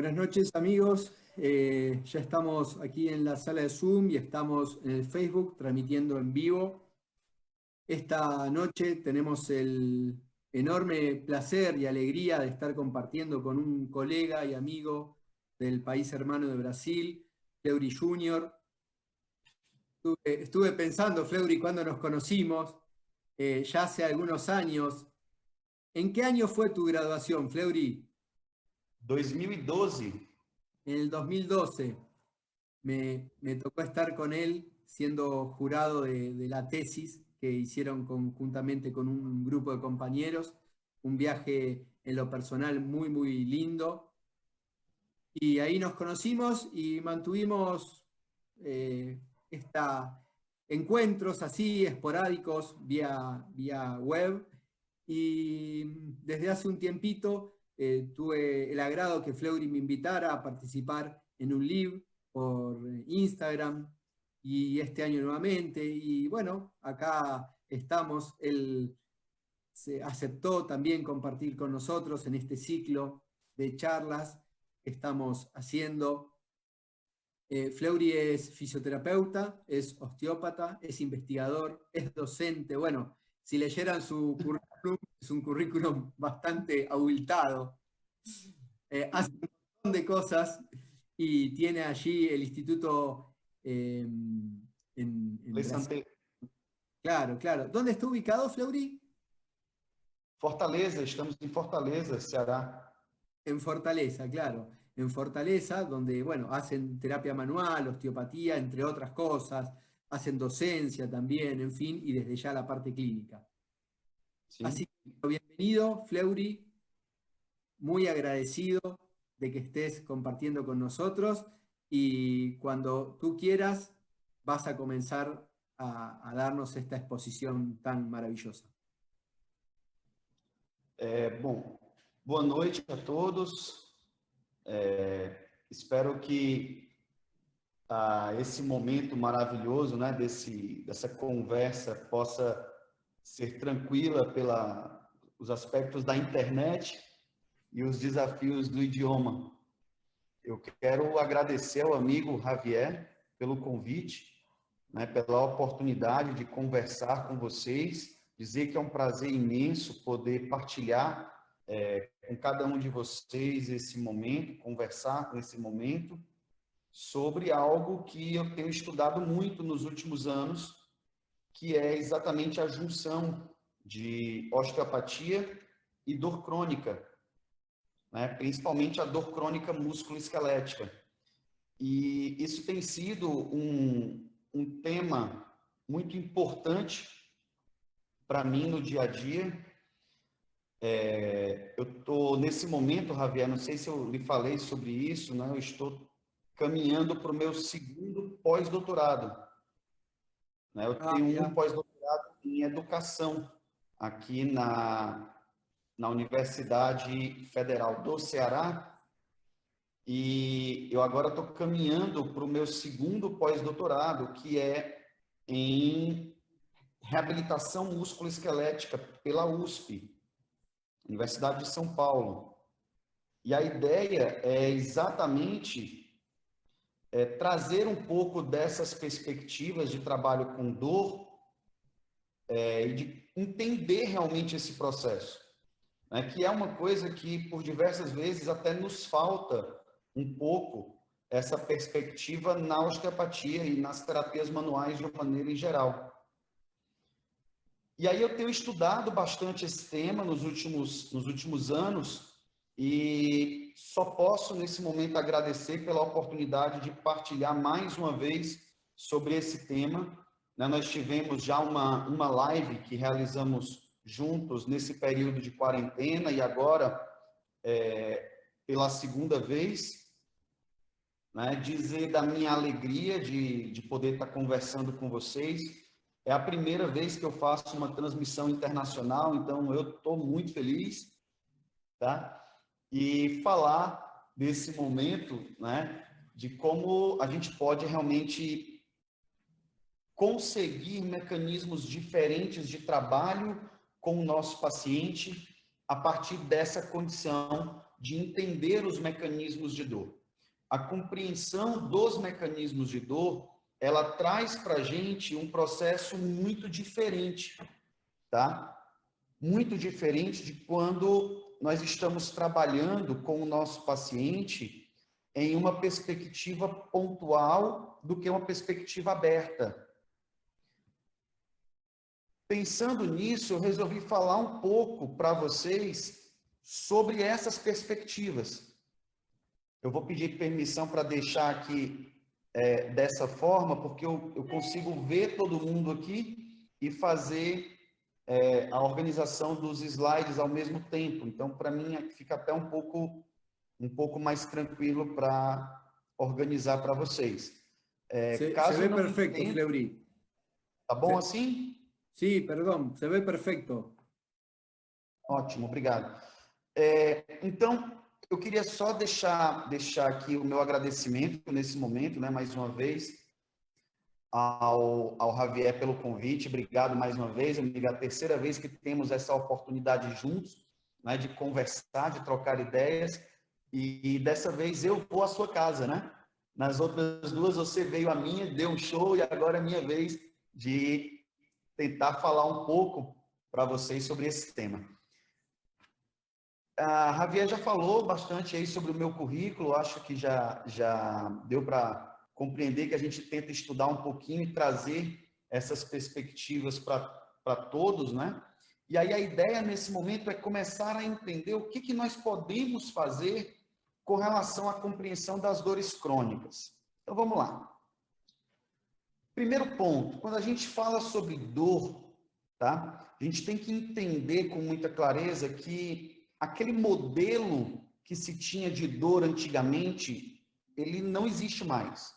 Buenas noches, amigos. Ya estamos aquí en la sala de Zoom y estamos en el Facebook transmitiendo en vivo. Esta noche tenemos el enorme placer y alegría de estar compartiendo con un colega y amigo del país hermano de Brasil, Fleury Junior. Estuve pensando, Fleury, cuando nos conocimos, ya hace algunos años. ¿En qué año fue tu graduación, Fleury? 2012. En el 2012. Me tocó estar con él siendo jurado de la tesis que hicieron conjuntamente con un grupo de compañeros, un viaje en lo personal muy, muy lindo. Y ahí nos conocimos y mantuvimos encuentros así esporádicos vía web. Y desde hace un tiempito tuve el agrado que Fleury me invitara a participar en un live por Instagram y este año nuevamente. Y bueno, acá estamos. Él se aceptó también compartir con nosotros en este ciclo de charlas que estamos haciendo. Fleury es fisioterapeuta, es osteópata, es investigador, es docente. Bueno, si leyeran su currículum, es un currículum bastante abultado. Hace un montón de cosas y tiene allí el instituto en Brasil. Claro, claro. ¿Dónde está ubicado, Fleury? Fortaleza, estamos en Fortaleza, Ceará. En Fortaleza, claro. En Fortaleza, donde, bueno, hacen terapia manual, osteopatía, entre otras cosas, hacen docencia también, en fin, y desde ya la parte clínica. Sí. Así que bienvenido, Fleury, muy agradecido de que estés compartiendo con nosotros y cuando tú quieras vas a comenzar a darnos esta exposición tan maravillosa. Bom, boa noite a todos. Espero que esse momento maravilhoso, né, dessa conversa possa ser tranquila pelos aspectos da internet e os desafios do idioma. Eu quero agradecer ao amigo Javier pelo convite, né, pela oportunidade de conversar com vocês, dizer que é um prazer imenso poder partilhar com cada um de vocês esse momento, conversar com esse momento, sobre algo que eu tenho estudado muito nos últimos anos, que é exatamente a junção de osteopatia e dor crônica, né? Principalmente a dor crônica músculo-esquelética. E isso tem sido um tema muito importante para mim no dia a dia. Eu estou, nesse momento, Javier, não sei se eu lhe falei sobre isso, né? Eu estou caminhando para o meu segundo pós-doutorado, né? Eu tenho um pós-doutorado em educação aqui na Universidade Federal do Ceará, e eu agora estou caminhando para o meu segundo pós-doutorado, que é em reabilitação musculoesquelética pela USP, Universidade de São Paulo. E a ideia é exatamente trazer um pouco dessas perspectivas de trabalho com dor e de entender realmente esse processo, né, que é uma coisa que, por diversas vezes, até nos falta um pouco essa perspectiva na osteopatia e nas terapias manuais de uma maneira em geral. E aí eu tenho estudado bastante esse tema nos últimos anos e só posso, nesse momento, agradecer pela oportunidade de partilhar mais uma vez sobre esse tema. Nós tivemos já uma live que realizamos juntos nesse período de quarentena e agora, pela segunda vez, né, dizer da minha alegria de poder estar conversando com vocês. É a primeira vez que eu faço uma transmissão internacional, então eu estou muito feliz, tá? E falar desse momento, né, de como a gente pode realmente conseguir mecanismos diferentes de trabalho com o nosso paciente a partir dessa condição de entender os mecanismos de dor. A compreensão dos mecanismos de dor, ela traz para a gente um processo muito diferente, tá? Muito diferente de quando nós estamos trabalhando com o nosso paciente em uma perspectiva pontual do que uma perspectiva aberta. Pensando nisso, eu resolvi falar um pouco para vocês sobre essas perspectivas. Eu vou pedir permissão para deixar aqui dessa forma, porque eu consigo ver todo mundo aqui e fazer a organização dos slides ao mesmo tempo. Então, para mim, fica até um pouco mais tranquilo para organizar para vocês. Se ve perfecto, Fleury. Tá bom assim? Sí, perdón, se ve perfecto. Ótimo, obrigado. Então, eu queria só deixar aqui o meu agradecimento nesse momento, né, mais uma vez, ao Javier pelo convite. Obrigado mais uma vez. É a terceira vez que temos essa oportunidade juntos, né, de conversar, de trocar ideias. E dessa vez eu vou à sua casa, né? Nas outras duas você veio à minha, deu um show, e agora é a minha vez de tentar falar um pouco para vocês sobre esse tema. A Javier já falou bastante aí sobre o meu currículo, acho que já deu para compreender que a gente tenta estudar um pouquinho e trazer essas perspectivas para todos, né? E aí a ideia nesse momento é começar a entender o que nós podemos fazer com relação à compreensão das dores crônicas. Então vamos lá. Primeiro ponto, quando a gente fala sobre dor, tá? A gente tem que entender com muita clareza que aquele modelo que se tinha de dor antigamente, ele não existe mais,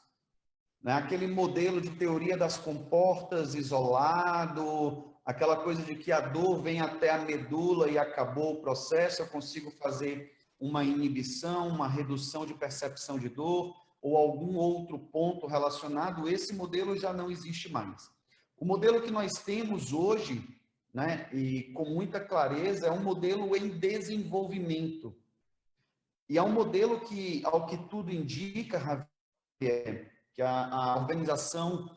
né? Aquele modelo de teoria das comportas isolado, aquela coisa de que a dor vem até a medula e acabou o processo, eu consigo fazer uma inibição, uma redução de percepção de dor, ou algum outro ponto relacionado, esse modelo já não existe mais. O modelo que nós temos hoje, né, e com muita clareza, é um modelo em desenvolvimento. E é um modelo que, ao que tudo indica, Javier, que a organização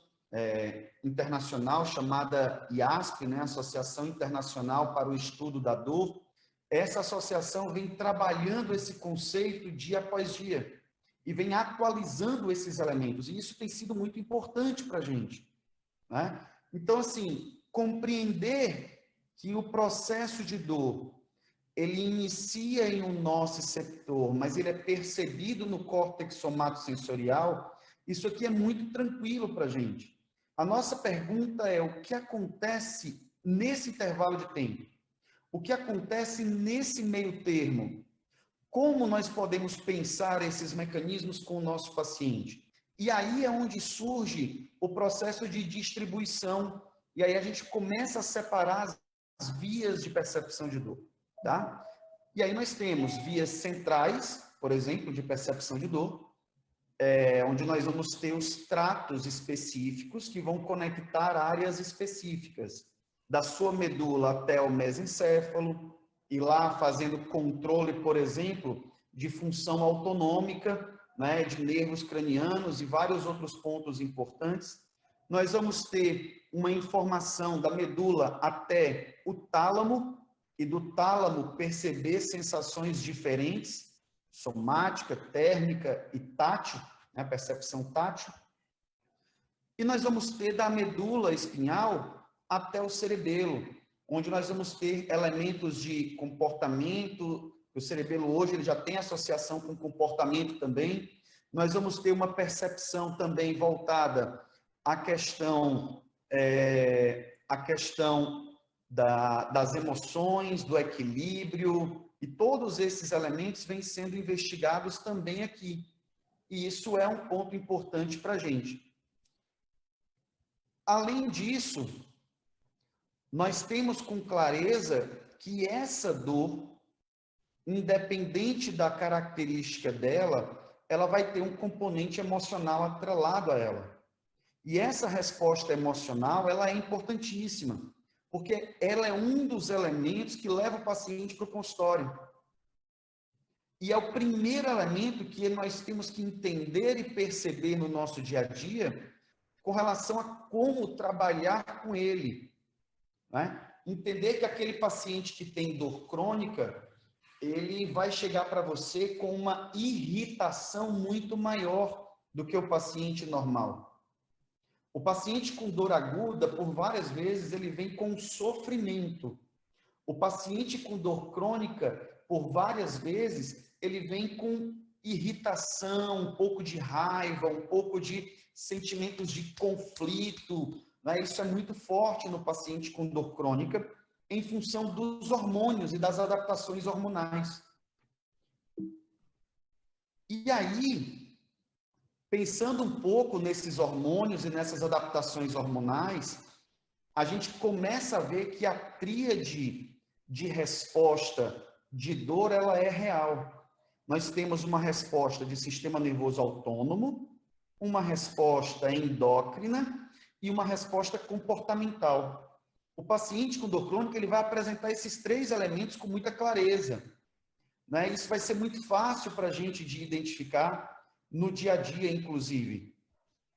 internacional chamada IASP, né, Associação Internacional para o Estudo da Dor, essa associação vem trabalhando esse conceito dia após dia e vem atualizando esses elementos, e isso tem sido muito importante para a gente, né? Então, assim, compreender que o processo de dor, ele inicia em um nociceptor, mas ele é percebido no córtex somatosensorial, isso aqui é muito tranquilo para a gente. A nossa pergunta é o que acontece nesse intervalo de tempo? O que acontece nesse meio termo? Como nós podemos pensar esses mecanismos com o nosso paciente? E aí é onde surge o processo de distribuição. E aí a gente começa a separar as vias de percepção de dor, tá? E aí nós temos vias centrais, por exemplo, de percepção de dor, onde nós vamos ter os tratos específicos que vão conectar áreas específicas, da sua medula até o mesencéfalo, e lá fazendo controle, por exemplo, de função autonômica, né, de nervos cranianos e vários outros pontos importantes. Nós vamos ter uma informação da medula até o tálamo, e do tálamo perceber sensações diferentes, somática, térmica e tátil, né, percepção tátil. E nós vamos ter da medula espinhal até o cerebelo, onde nós vamos ter elementos de comportamento. O cerebelo hoje ele já tem associação com comportamento também. Nós vamos ter uma percepção também voltada à questão das emoções, do equilíbrio, e todos esses elementos vêm sendo investigados também aqui. E isso é um ponto importante para a gente. Além disso, nós temos com clareza que essa dor, independente da característica dela, ela vai ter um componente emocional atrelado a ela. E essa resposta emocional, ela é importantíssima, porque ela é um dos elementos que leva o paciente para o consultório. E é o primeiro elemento que nós temos que entender e perceber no nosso dia a dia com relação a como trabalhar com ele, né? Entender que aquele paciente que tem dor crônica, ele vai chegar para você com uma irritação muito maior do que o paciente normal. O paciente com dor aguda, por várias vezes, ele vem com sofrimento. O paciente com dor crônica, por várias vezes, ele vem com irritação, um pouco de raiva, um pouco de sentimentos de conflito, né? Isso é muito forte no paciente com dor crônica, em função dos hormônios e das adaptações hormonais. E aí, pensando um pouco nesses hormônios e nessas adaptações hormonais, a gente começa a ver que a tríade de resposta de dor, ela é real. Nós temos uma resposta de sistema nervoso autônomo, uma resposta endócrina e uma resposta comportamental. O paciente com dor crônica, ele vai apresentar esses três elementos com muita clareza, né? Isso vai ser muito fácil para a gente de identificar no dia a dia, inclusive.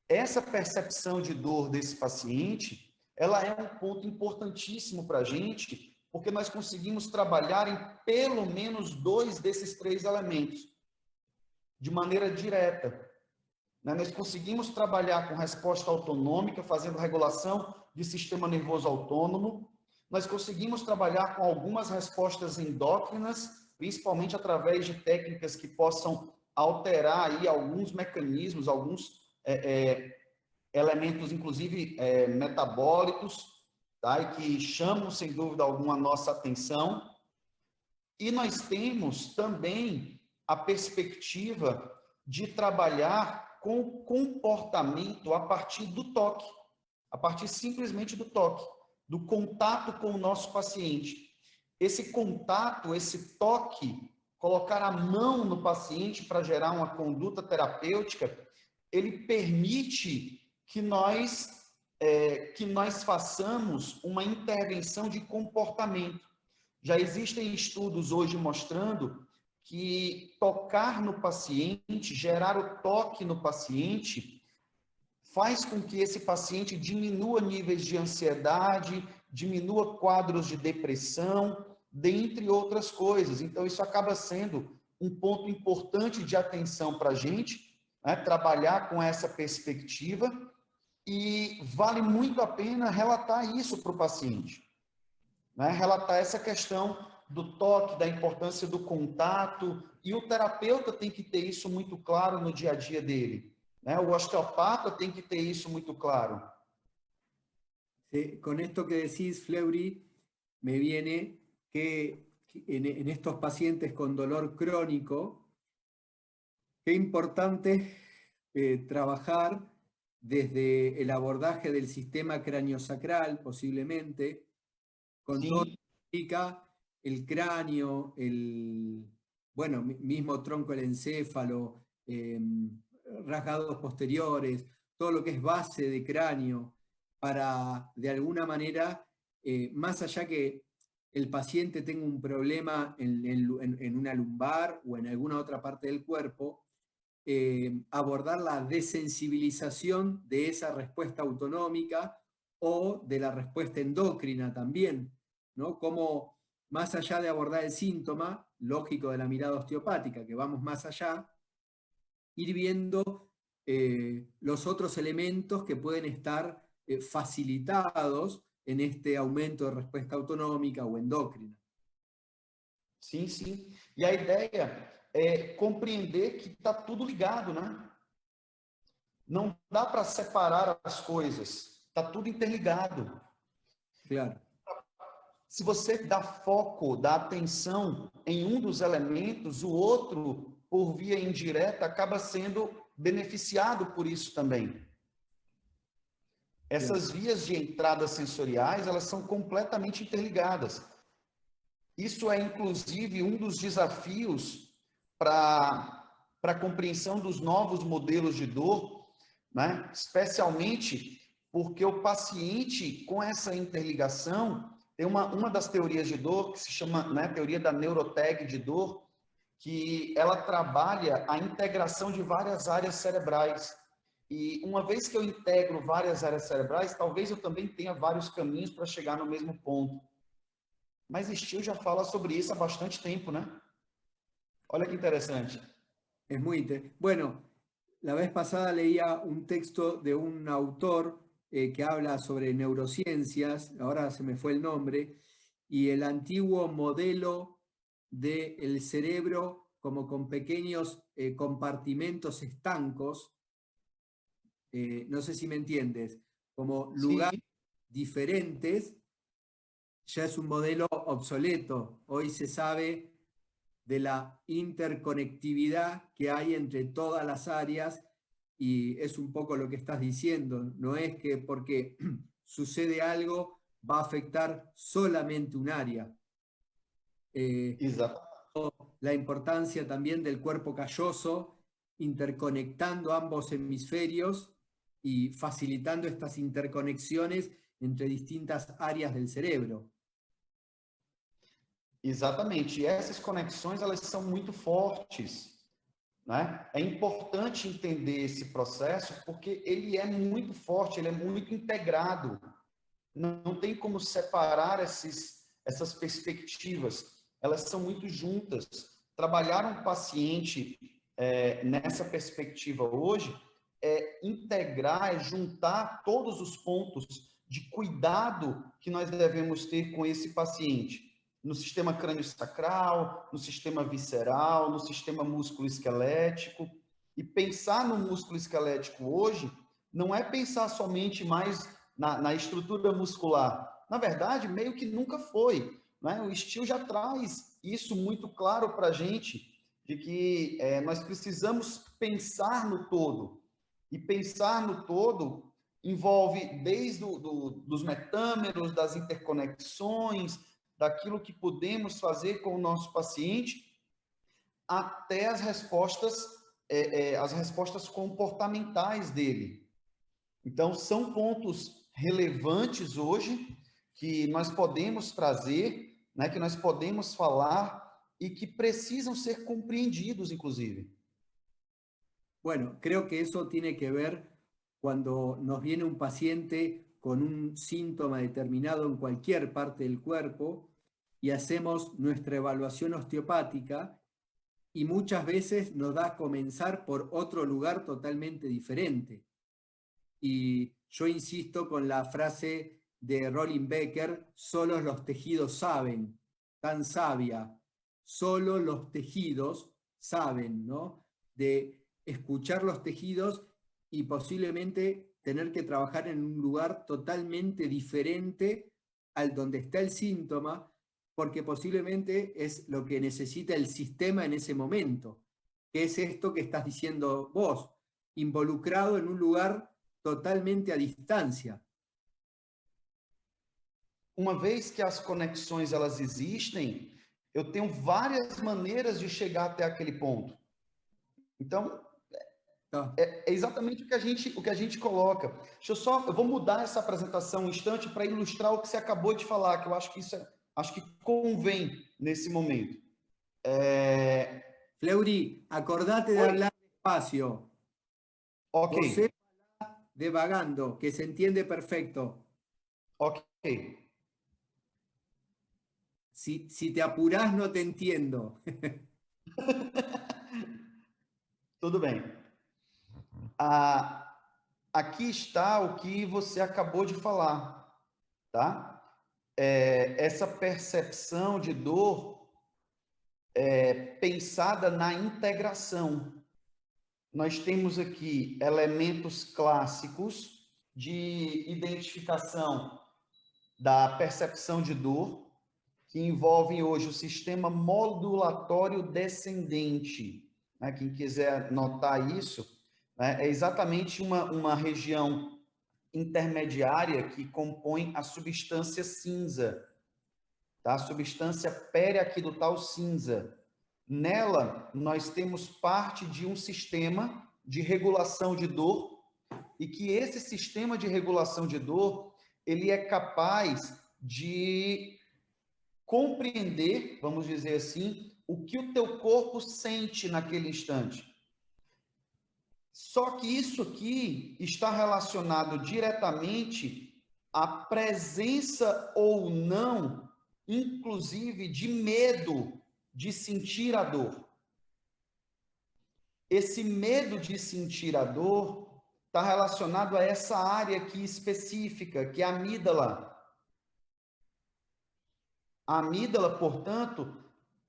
Essa percepção de dor desse paciente, ela é um ponto importantíssimo para a gente, porque nós conseguimos trabalhar em pelo menos 2 desses 3 elementos, de maneira direta, né? Nós conseguimos trabalhar com resposta autonômica, fazendo regulação de sistema nervoso autônomo, nós conseguimos trabalhar com algumas respostas endócrinas, principalmente através de técnicas que possam alterar aí alguns mecanismos, alguns elementos, inclusive metabólicos, tá? E que chamam, sem dúvida alguma, a nossa atenção. E nós temos também a perspectiva de trabalhar com o comportamento a partir do toque, a partir simplesmente do toque, do contato com o nosso paciente. Esse contato, esse toque, colocar a mão no paciente para gerar uma conduta terapêutica, ele permite que nós façamos uma intervenção de comportamento. Já existem estudos hoje mostrando que tocar no paciente, gerar o toque no paciente, faz com que esse paciente diminua níveis de ansiedade, diminua quadros de depressão, dentre outras coisas. Então, isso acaba sendo um ponto importante de atenção para a gente, né? Trabalhar com essa perspectiva, e vale muito a pena relatar isso para o paciente, né? Relatar essa questão do toque, da importância do contato, e o terapeuta tem que ter isso muito claro no dia a dia dele, né? O osteopata tem que ter isso muito claro. Con esto que decís, Fleury, me viene que en estos pacientes con dolor crónico, qué importante trabajar desde el abordaje del sistema craniosacral, posiblemente, con todo lo que implica el cráneo, mismo tronco del encéfalo, rasgados posteriores, todo lo que es base de cráneo, para, de alguna manera, más allá que el paciente tenga un problema en una lumbar o en alguna otra parte del cuerpo, abordar la desensibilización de esa respuesta autonómica o de la respuesta endocrina también, ¿no? Como más allá de abordar el síntoma, lógico de la mirada osteopática, que vamos más allá, ir viendo los otros elementos que pueden estar facilitados en este aumento de respuesta autonómica o endócrina. Sim, sim. E a ideia é compreender que está tudo ligado, né? Não dá para separar as coisas, está tudo interligado. Claro. Se você dá foco, dá atenção em um dos elementos, o outro, por via indireta, acaba sendo beneficiado por isso também. Essas vias de entrada sensoriais, elas são completamente interligadas. Isso é, inclusive, um dos desafios para a compreensão dos novos modelos de dor, né? Especialmente porque o paciente, com essa interligação, tem uma das teorias de dor que se chama, né, teoria da neurotag de dor, que ela trabalha a integração de várias áreas cerebrais. E uma vez que eu integro várias áreas cerebrais, talvez eu também tenha vários caminhos para chegar no mesmo ponto. Mas Steele já fala sobre isso há bastante tempo, né? Olha que interessante. Es muy bueno, la vez pasada leía un texto de un autor que habla sobre neurociencias, ahora se me fue el nombre, y el antiguo modelo del cerebro como con pequeños compartimentos estancos, no sé si me entiendes, como Sim, lugares diferentes, ya es un modelo obsoleto. Hoy se sabe de la interconectividad que hay entre todas las áreas y es un poco lo que estás diciendo. No es que porque sucede algo va a afectar solamente un área. exato. La importancia también del cuerpo calloso, interconectando ambos hemisferios y facilitando estas interconexiones entre distintas áreas del cerebro. Exatamente. E essas conexões, elas são muito fortes, né? É importante entender esse processo porque ele é muito forte, ele é muito integrado. Não tem como separar essas perspectivas. Elas são muito juntas. Trabalhar um paciente nessa perspectiva hoje é integrar, é juntar todos os pontos de cuidado que nós devemos ter com esse paciente. No sistema crânio-sacral, no sistema visceral, no sistema músculo-esquelético. E pensar no músculo esquelético hoje não é pensar somente mais na estrutura muscular. Na verdade, meio que nunca foi. Né? O Steele já traz isso muito claro para a gente, de que nós precisamos pensar no todo. E pensar no todo envolve desde dos metâmeros, das interconexões, daquilo que podemos fazer com o nosso paciente, até as respostas comportamentais dele. Então, são pontos relevantes hoje que nós podemos trazer, né, que nós podemos falar e que precisam ser compreendidos, inclusive. Bueno, creo que eso tiene que ver cuando nos viene un paciente con un síntoma determinado en cualquier parte del cuerpo y hacemos nuestra evaluación osteopática y muchas veces nos da a comenzar por otro lugar totalmente diferente. Y yo insisto con la frase de Rollin Becker, solo los tejidos saben, tan sabia, solo los tejidos saben, ¿no? De escuchar los tejidos y posiblemente tener que trabajar en un lugar totalmente diferente al donde está el síntoma, porque posiblemente es lo que necesita el sistema en ese momento, que es esto que estás diciendo vos, involucrado en un lugar totalmente a distancia. Uma vez que as conexões elas existem, eu tenho várias maneiras de chegar até aquele ponto. Então, é exatamente o que a gente coloca. Eu vou mudar essa apresentação um instante para ilustrar o que você acabou de falar, que eu acho que acho que convém nesse momento. Fleury, acordate de hablar despacio. Ok. Você fala devagando, que se entiende perfecto. Ok. Si te apurás, no te entiendo. Tudo bem. Aqui está o que você acabou de falar, tá? Essa percepção de dor pensada na integração. Nós temos aqui elementos clássicos de identificação da percepção de dor, que envolvem hoje o sistema modulatório descendente. Né? Quem quiser notar isso, né? É exatamente uma região intermediária que compõe a substância cinza, tá? A substância periaquidutal cinza. Nela, nós temos parte de um sistema de regulação de dor e que esse sistema de regulação de dor, ele é capaz de compreender, vamos dizer assim, o que o teu corpo sente naquele instante. Só que isso aqui está relacionado diretamente à presença ou não, inclusive, de medo de sentir a dor. Esse medo de sentir a dor está relacionado a essa área aqui específica, que é a amígdala. A amígdala, portanto,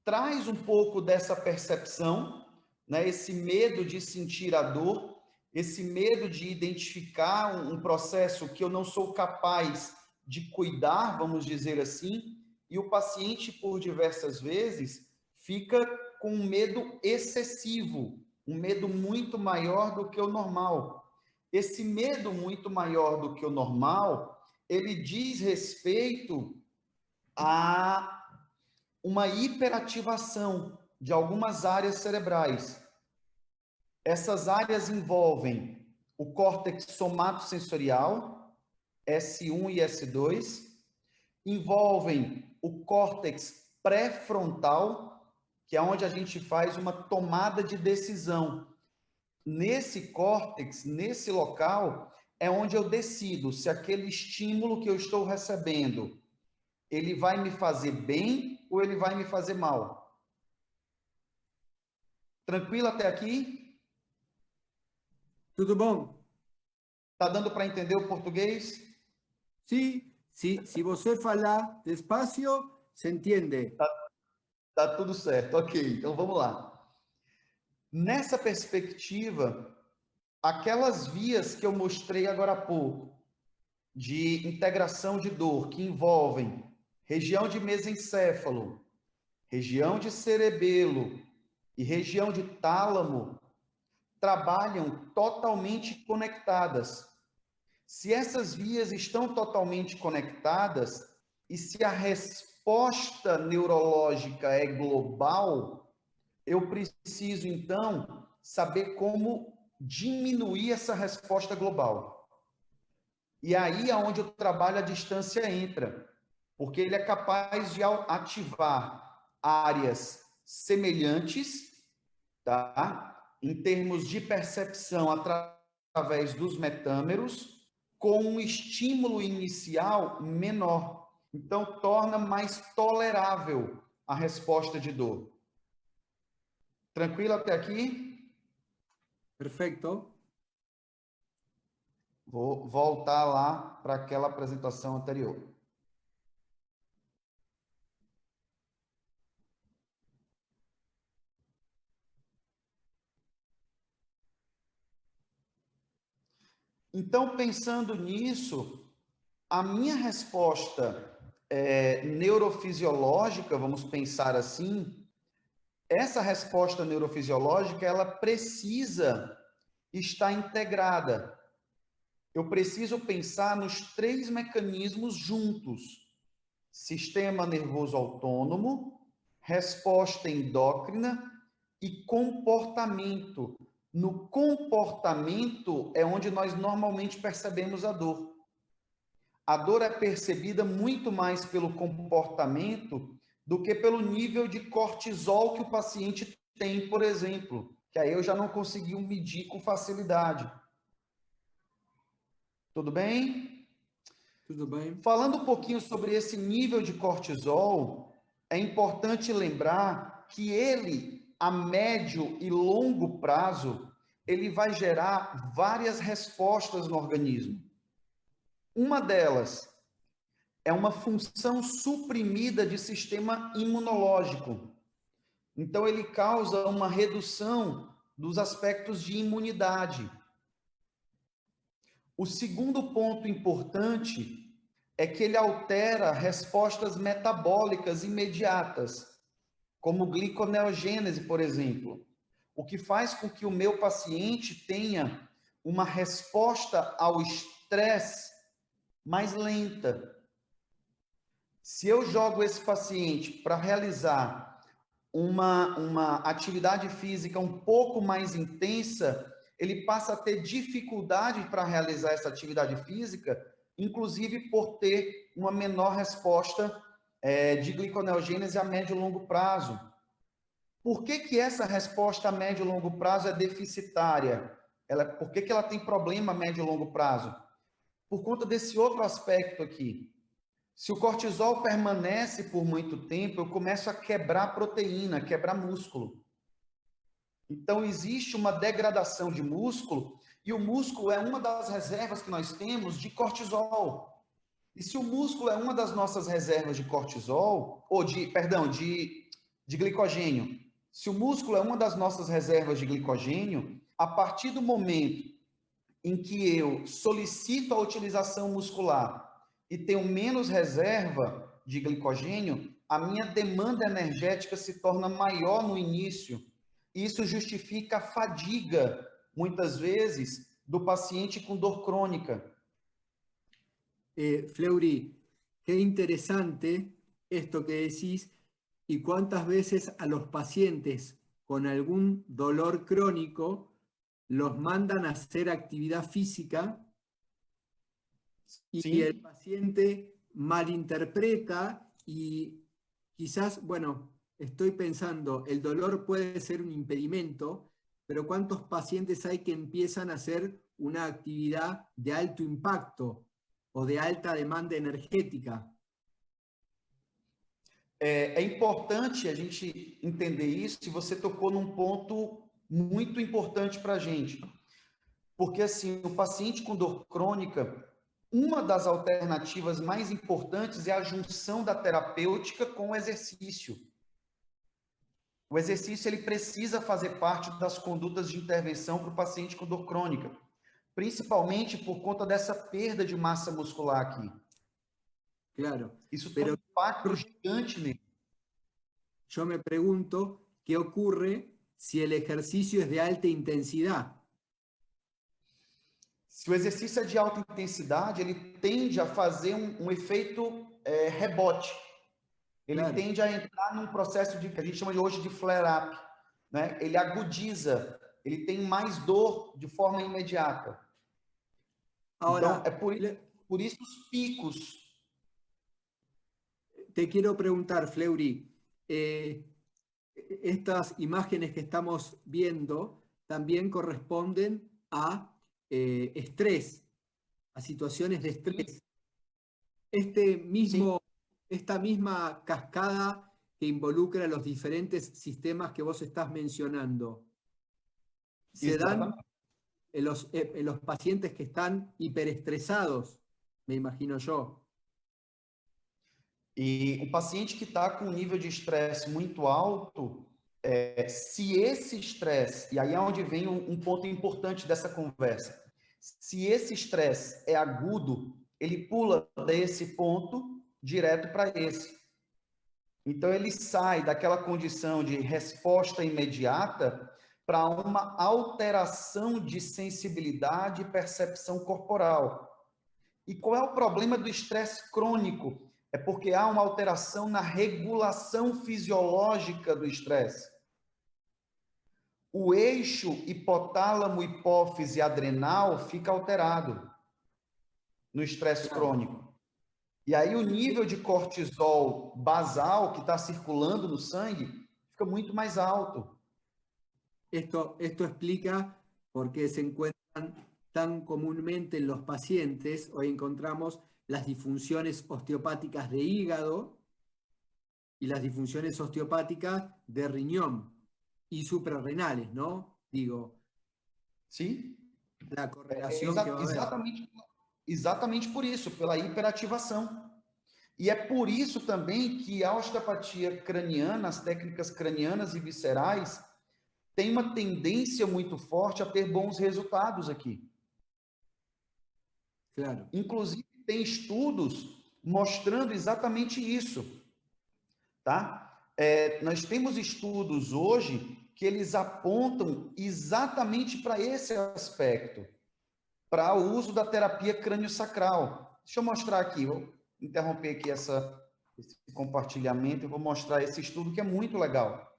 traz um pouco dessa percepção, né? Esse medo de sentir a dor, esse medo de identificar um processo que eu não sou capaz de cuidar, vamos dizer assim, e o paciente, por diversas vezes, fica com um medo excessivo, um medo muito maior do que o normal. Esse medo muito maior do que o normal, ele diz respeito a uma hiperativação de algumas áreas cerebrais. Essas áreas envolvem o córtex somatosensorial, S1 e S2, envolvem o córtex pré-frontal, que é onde a gente faz uma tomada de decisão. Nesse córtex, nesse local, é onde eu decido se aquele estímulo que eu estou recebendo, ele vai me fazer bem ou ele vai me fazer mal. Tranquilo até aqui? Tudo bom? Tá dando para entender o português? Sí, sí, si você falar despacio, se entiende. Tá tudo certo. Ok, então vamos lá. Nessa perspectiva, aquelas vias que eu mostrei agora há pouco, de integração de dor, que envolvem região de mesencéfalo, região de cerebelo e região de tálamo, trabalham totalmente conectadas. Se essas vias estão totalmente conectadas e se a resposta neurológica é global, eu preciso então saber como diminuir essa resposta global. E aí é onde o trabalho à distância entra, porque ele é capaz de ativar áreas semelhantes, tá? Em termos de percepção através dos metâmeros, com um estímulo inicial menor. Então, torna mais tolerável a resposta de dor. Tranquilo até aqui? Perfecto. Vou voltar lá para aquela apresentação anterior. Então, pensando nisso, a minha resposta neurofisiológica, vamos pensar assim, essa resposta neurofisiológica, ela precisa estar integrada. Eu preciso pensar nos três mecanismos juntos: sistema nervoso autônomo, resposta endócrina e comportamento. No comportamento é onde nós normalmente percebemos a dor. A dor é percebida muito mais pelo comportamento do que pelo nível de cortisol que o paciente tem, por exemplo, que aí eu já não consegui medir com facilidade. Tudo bem? Tudo bem? Falando um pouquinho sobre esse nível de cortisol, é importante lembrar que ele, a médio e longo prazo, ele vai gerar várias respostas no organismo. Uma delas é uma função suprimida de sistema imunológico. Então, ele causa uma redução dos aspectos de imunidade. O segundo ponto importante é que ele altera respostas metabólicas imediatas, como gliconeogênese, por exemplo, o que faz com que o meu paciente tenha uma resposta ao estresse mais lenta. Se eu jogo esse paciente para realizar uma atividade física um pouco mais intensa, ele passa a ter dificuldade para realizar essa atividade física, inclusive por ter uma menor resposta de gliconeogênese a médio e longo prazo. Por que que essa resposta a médio e longo prazo é deficitária? Por que que ela tem problema a médio e longo prazo? Por conta desse outro aspecto aqui. Se o cortisol permanece por muito tempo, eu começo a quebrar proteína, quebrar músculo. Então, existe uma degradação de músculo, e o músculo é uma das reservas que nós temos de cortisol. E se o músculo é uma das nossas reservas de cortisol, ou de glicogênio, se o músculo é uma das nossas reservas de glicogênio, a partir do momento em que eu solicito a utilização muscular e tenho menos reserva de glicogênio, a minha demanda energética se torna maior no início. Isso justifica a fadiga, muitas vezes, do paciente com dor crônica. Fleury, qué interesante esto que decís y cuántas veces a los pacientes con algún dolor crónico los mandan a hacer actividad física y Sim. el paciente malinterpreta y quizás, bueno, estoy pensando, el dolor puede ser un impedimento, pero ¿cuántos pacientes hay que empiezan a hacer una actividad de alto impacto o de alta demanda energética? É importante a gente entender isso, e você tocou num ponto muito importante para a gente. Porque, assim, o paciente com dor crônica, uma das alternativas mais importantes é a junção da terapêutica com o exercício. O exercício ele precisa fazer parte das condutas de intervenção para o paciente com dor crônica, principalmente por conta dessa perda de massa muscular aqui. Claro. Isso tem um impacto gigante nele. Yo me pregunto qué ocurre si el ejercicio es de alta intensidad. Se o exercício é de alta intensidade, ele tende a fazer um efeito rebote. Ele Claro. tende a entrar num processo que a gente chama de hoje de flare-up, né? Ele agudiza, ele tem mais dor de forma imediata. Ahora, então, é por isso os picos. Te quiero preguntar, Fleury, estas imágenes que estamos viendo también corresponden a estrés, a situaciones de estrés. Esta misma cascada que involucra los diferentes sistemas que vos estás mencionando, ¿se dan en los pacientes que están hiperestresados? Me imagino yo. E o paciente que está com um nível de estresse muito alto, se esse estresse, e aí é onde vem um ponto importante dessa conversa, se esse estresse é agudo, ele pula desse ponto direto para esse. Então, ele sai daquela condição de resposta imediata para uma alteração de sensibilidade e percepção corporal. E qual é o problema do estresse crônico? É porque há uma alteração na regulação fisiológica do estresse. O eixo hipotálamo-hipófise adrenal fica alterado no estresse crônico. E aí o nível de cortisol basal que está circulando no sangue fica muito mais alto. Esto explica por qué se encuentran tan comúnmente en los pacientes, hoy encontramos las disfunciones osteopáticas de hígado y las disfunciones osteopáticas de riñón y suprarrenales, ¿no? Digo, Sim. la correlación que va a haber. Exatamente por isso, pela hiperativação. E é por isso também que a osteopatia craniana, as técnicas cranianas e viscerais, tem uma tendência muito forte a ter bons resultados aqui. Claro. Inclusive, tem estudos mostrando exatamente isso, tá? Nós temos estudos hoje que eles apontam exatamente para esse aspecto, para o uso da terapia crânio-sacral. Deixa eu mostrar aqui, vou interromper aqui esse compartilhamento e vou mostrar esse estudo que é muito legal.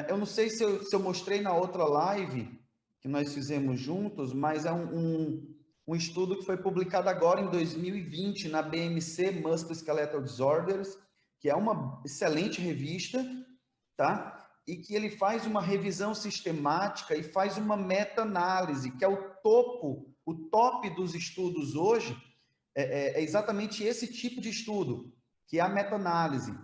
Eu não sei se eu mostrei na outra live que nós fizemos juntos, mas é um estudo que foi publicado agora em 2020 na BMC, Musculoskeletal Disorders, que é uma excelente revista, tá? e que ele faz uma revisão sistemática e faz uma meta-análise, que é o topo, o top dos estudos hoje, é exatamente esse tipo de estudo, que é a meta-análise.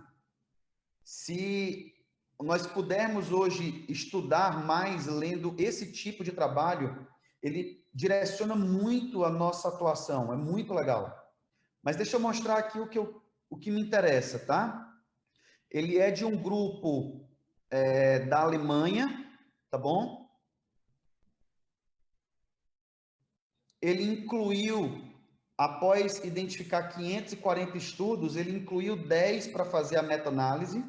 Se nós pudermos hoje estudar mais lendo esse tipo de trabalho, ele direciona muito a nossa atuação, é muito legal. Mas deixa eu mostrar aqui o que me interessa, tá? Ele é de um grupo da Alemanha, tá bom? Ele incluiu, após identificar 540 estudos, ele incluiu 10 para fazer a meta-análise.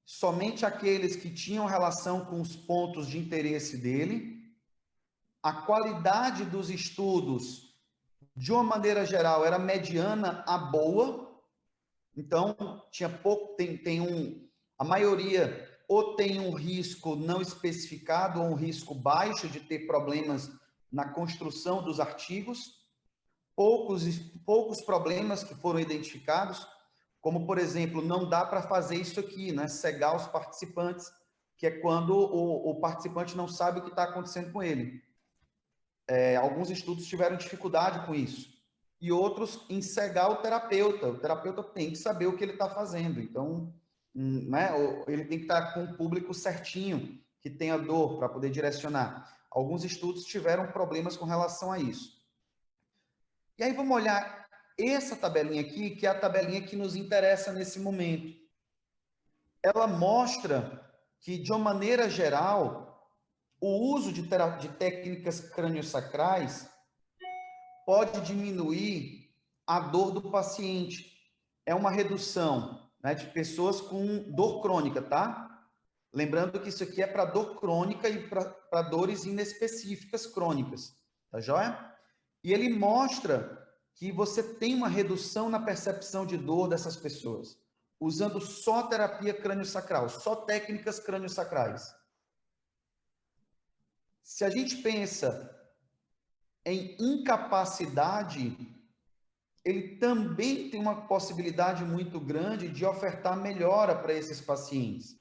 Somente aqueles que tinham relação com os pontos de interesse dele. A qualidade dos estudos, de uma maneira geral, era mediana a boa. Então, tinha pouco, a maioria ou tem um risco não especificado ou um risco baixo de ter problemas na construção dos artigos, poucos problemas que foram identificados, como, por exemplo, não dá para fazer isso aqui, né? Cegar os participantes, que é quando o participante não sabe o que está acontecendo com ele. Alguns estudos tiveram dificuldade com isso. E outros em cegar o terapeuta. O terapeuta tem que saber o que ele está fazendo. Então, né, ele tem que estar com o público certinho, que tenha dor, para poder direcionar. Alguns estudos tiveram problemas com relação a isso. E aí vamos olhar essa tabelinha aqui, que é a tabelinha que nos interessa nesse momento. Ela mostra que, de uma maneira geral, o uso de técnicas craniosacrais pode diminuir a dor do paciente. É uma redução, né, de pessoas com dor crônica, tá? Lembrando que isso aqui é para dor crônica e para dores inespecíficas crônicas, tá joia? E ele mostra que você tem uma redução na percepção de dor dessas pessoas, usando só terapia craniosacral, só técnicas craniosacrais. Se a gente pensa em incapacidade, ele também tem uma possibilidade muito grande de ofertar melhora para esses pacientes.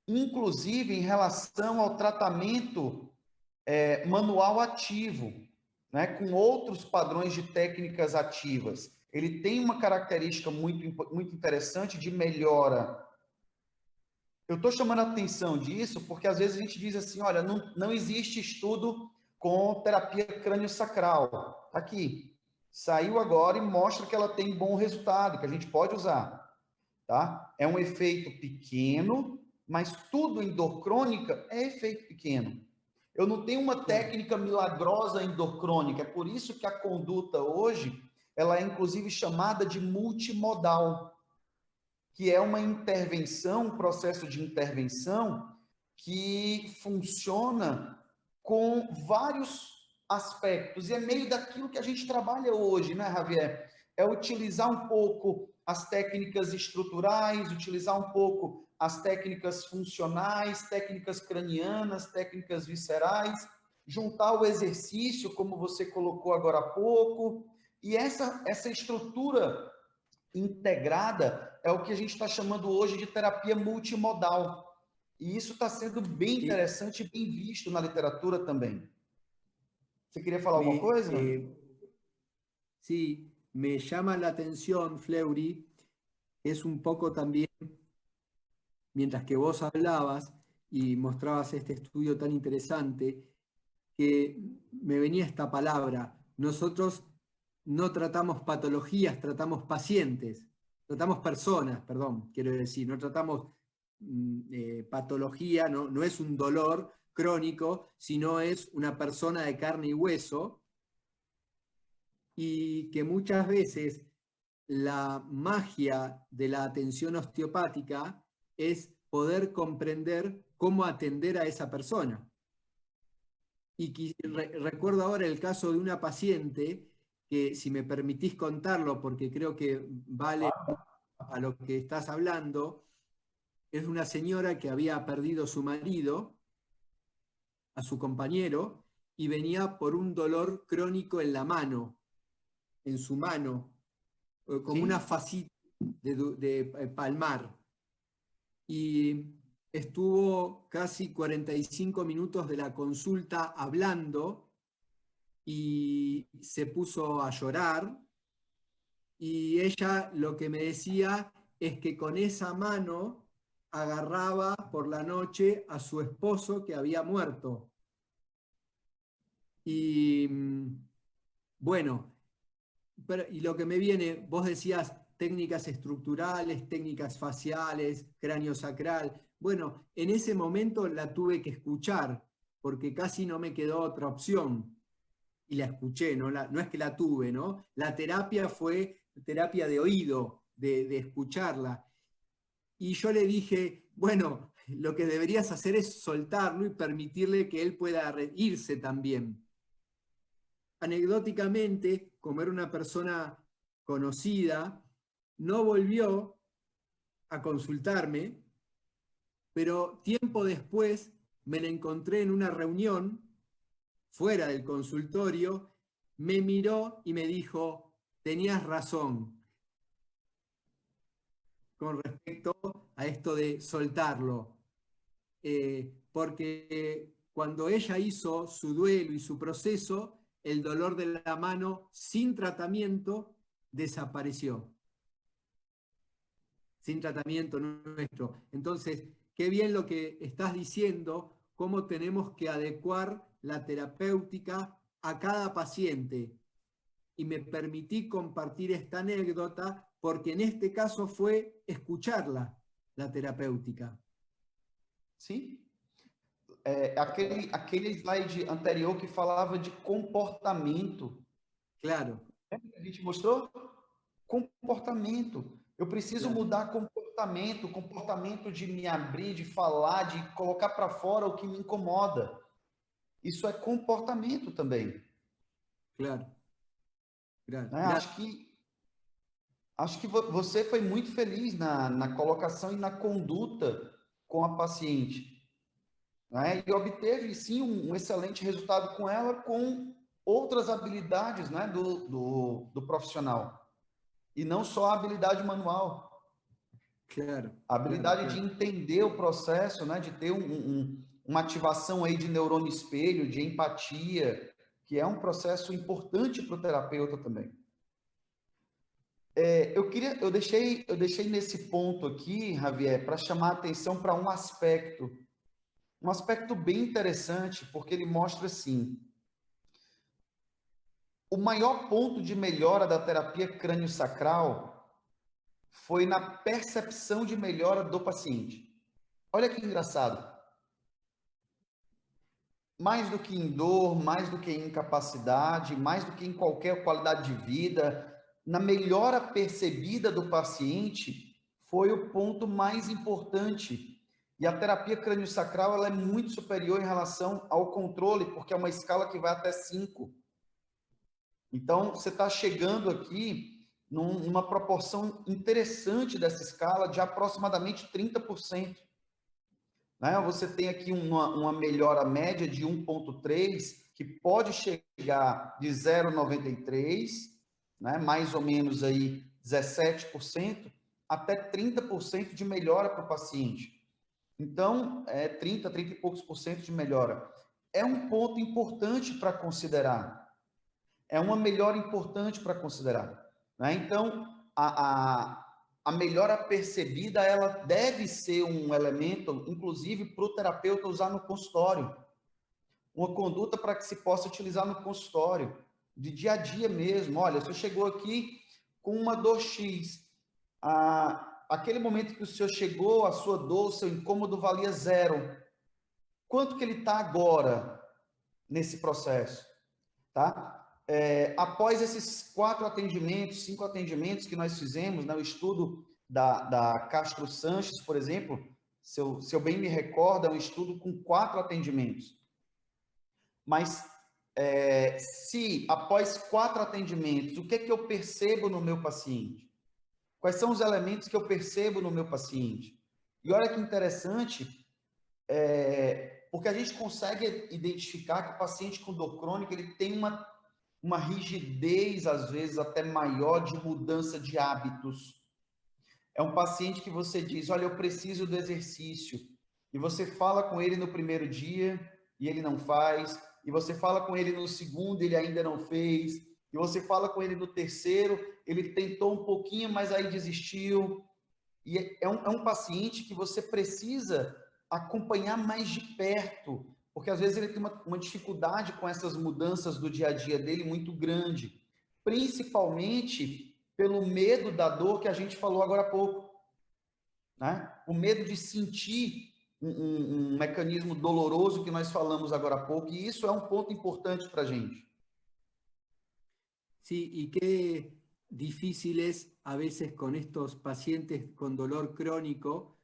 Inclusive em relação ao tratamento manual ativo, né, com outros padrões de técnicas ativas. Ele tem uma característica muito interessante de melhora. Eu estou chamando a atenção disso porque às vezes a gente diz assim, olha, não existe estudo com terapia crânio-sacral. Aqui, saiu agora e mostra que ela tem bom resultado, que a gente pode usar. Tá? É um efeito pequeno, mas tudo em dor crônica é efeito pequeno. Eu não tenho uma técnica milagrosa em dor crônica, é por isso que a conduta hoje, ela é inclusive chamada de multimodal, que é uma intervenção, um processo de intervenção que funciona com vários aspectos, e é meio daquilo que a gente trabalha hoje, né, Javier? É utilizar um pouco as técnicas estruturais, utilizar um pouco as técnicas funcionais, técnicas cranianas, técnicas viscerais, juntar o exercício, como você colocou agora há pouco, e essa estrutura integrada é o que a gente está chamando hoje de terapia multimodal. E isso está sendo bem interessante e bem visto na literatura também. ¿Você quería falar alguna cosa? Sí, me llama la atención, Fleury, es un poco también, mientras que vos hablabas y mostrabas este estudio tan interesante, que me venía esta palabra. Nosotros no tratamos patologías, tratamos pacientes, tratamos personas, perdón, quiero decir, no tratamos patología, no es un dolor crónico, sino es una persona de carne y hueso, y que muchas veces la magia de la atención osteopática es poder comprender cómo atender a esa persona. Y recuerdo ahora el caso de una paciente que, si me permitís contarlo, porque creo que vale a lo que estás hablando, es una señora que había perdido a su marido, a su compañero, y venía por un dolor crónico en la mano, en su mano, como una fascitis de palmar. y estuvo casi 45 minutos de la consulta hablando y se puso a llorar, y ella lo que me decía es que con esa mano agarraba por la noche a su esposo que había muerto. Y bueno, y lo que me viene, vos decías técnicas estructurales, técnicas faciales, cráneo sacral. Bueno, en ese momento la tuve que escuchar, porque casi no me quedó otra opción. Y la escuché, no es que la tuve, ¿no? La terapia fue terapia de oído, de escucharla. Y yo le dije, bueno, lo que deberías hacer es soltarlo y permitirle que él pueda irse también. Anecdóticamente, como era una persona conocida, no volvió a consultarme, pero tiempo después me la encontré en una reunión fuera del consultorio, me miró y me dijo, tenías razón con respecto a esto de soltarlo, porque cuando ella hizo su duelo y su proceso, el dolor de la mano sin tratamiento desapareció, sin tratamiento nuestro. Entonces, qué bien lo que estás diciendo, cómo tenemos que adecuar la terapéutica a cada paciente. Y me permití compartir esta anécdota porque en este caso fue escucharla, la terapêutica. Sim. Aquele slide anterior que falava de comportamento. Claro. A gente mostrou comportamento. Eu preciso claro. mudar comportamento de me abrir, de falar, de colocar para fora o que me incomoda. Isso é comportamento também. Claro. Claro. Né? Acho que você foi muito feliz na colocação e na conduta com a paciente. Né? E obteve, sim, um excelente resultado com ela, com outras habilidades, né, do profissional. E não só a habilidade manual. Claro. A habilidade de entender o processo, né, de ter uma ativação aí de neurônio espelho, de empatia, que é um processo importante para o terapeuta também. Eu deixei nesse ponto aqui, Javier, para chamar a atenção para um aspecto bem interessante, porque ele mostra assim, o maior ponto de melhora da terapia crânio-sacral foi na percepção de melhora do paciente. Olha que engraçado. Mais do que em dor, mais do que em incapacidade, mais do que em qualquer qualidade de vida, na melhora percebida do paciente, foi o ponto mais importante. E a terapia crânio-sacral ela é muito superior em relação ao controle, porque é uma escala que vai até 5. Então, você está chegando aqui numa proporção interessante dessa escala de aproximadamente 30%. Né? Você tem aqui uma melhora média de 1,3, que pode chegar de 0,93, né? Mais ou menos aí 17%, até 30% de melhora para o paciente. Então, 30 e poucos por cento de melhora. É um ponto importante para considerar. É uma melhora importante para considerar. Né? Então, a melhora percebida, ela deve ser um elemento, inclusive, para o terapeuta usar no consultório. Uma conduta para que se possa utilizar no consultório, de dia a dia mesmo. Olha, você chegou aqui com uma dor X. Aquele momento que o senhor chegou, a sua dor, o seu incômodo valia 0. Quanto que ele está agora nesse processo? Tá? Após esses 4 atendimentos, 5 atendimentos que nós fizemos, né, o estudo da Castro Sanches, por exemplo, se eu bem me recordo, é um estudo com 4 atendimentos. Mas, se após 4 atendimentos, o que é que eu percebo no meu paciente? Quais são os elementos que eu percebo no meu paciente? E olha que interessante, porque a gente consegue identificar que o paciente com dor crônica, ele tem uma rigidez, às vezes, até maior de mudança de hábitos. É um paciente que você diz, olha, eu preciso do exercício. E você fala com ele no primeiro dia e ele não faz. E você fala com ele no segundo, ele ainda não fez. E você fala com ele no terceiro, ele tentou um pouquinho, mas aí desistiu. E é um paciente que você precisa acompanhar mais de perto, porque às vezes ele tem uma dificuldade com essas mudanças do dia a dia dele muito grande, principalmente pelo medo da dor que a gente falou agora há pouco, né? O medo de sentir um mecanismo doloroso que nós falamos agora há pouco, e isso é um ponto importante para a gente. Sí, y qué difícil es a veces con estos pacientes con dolor crónico,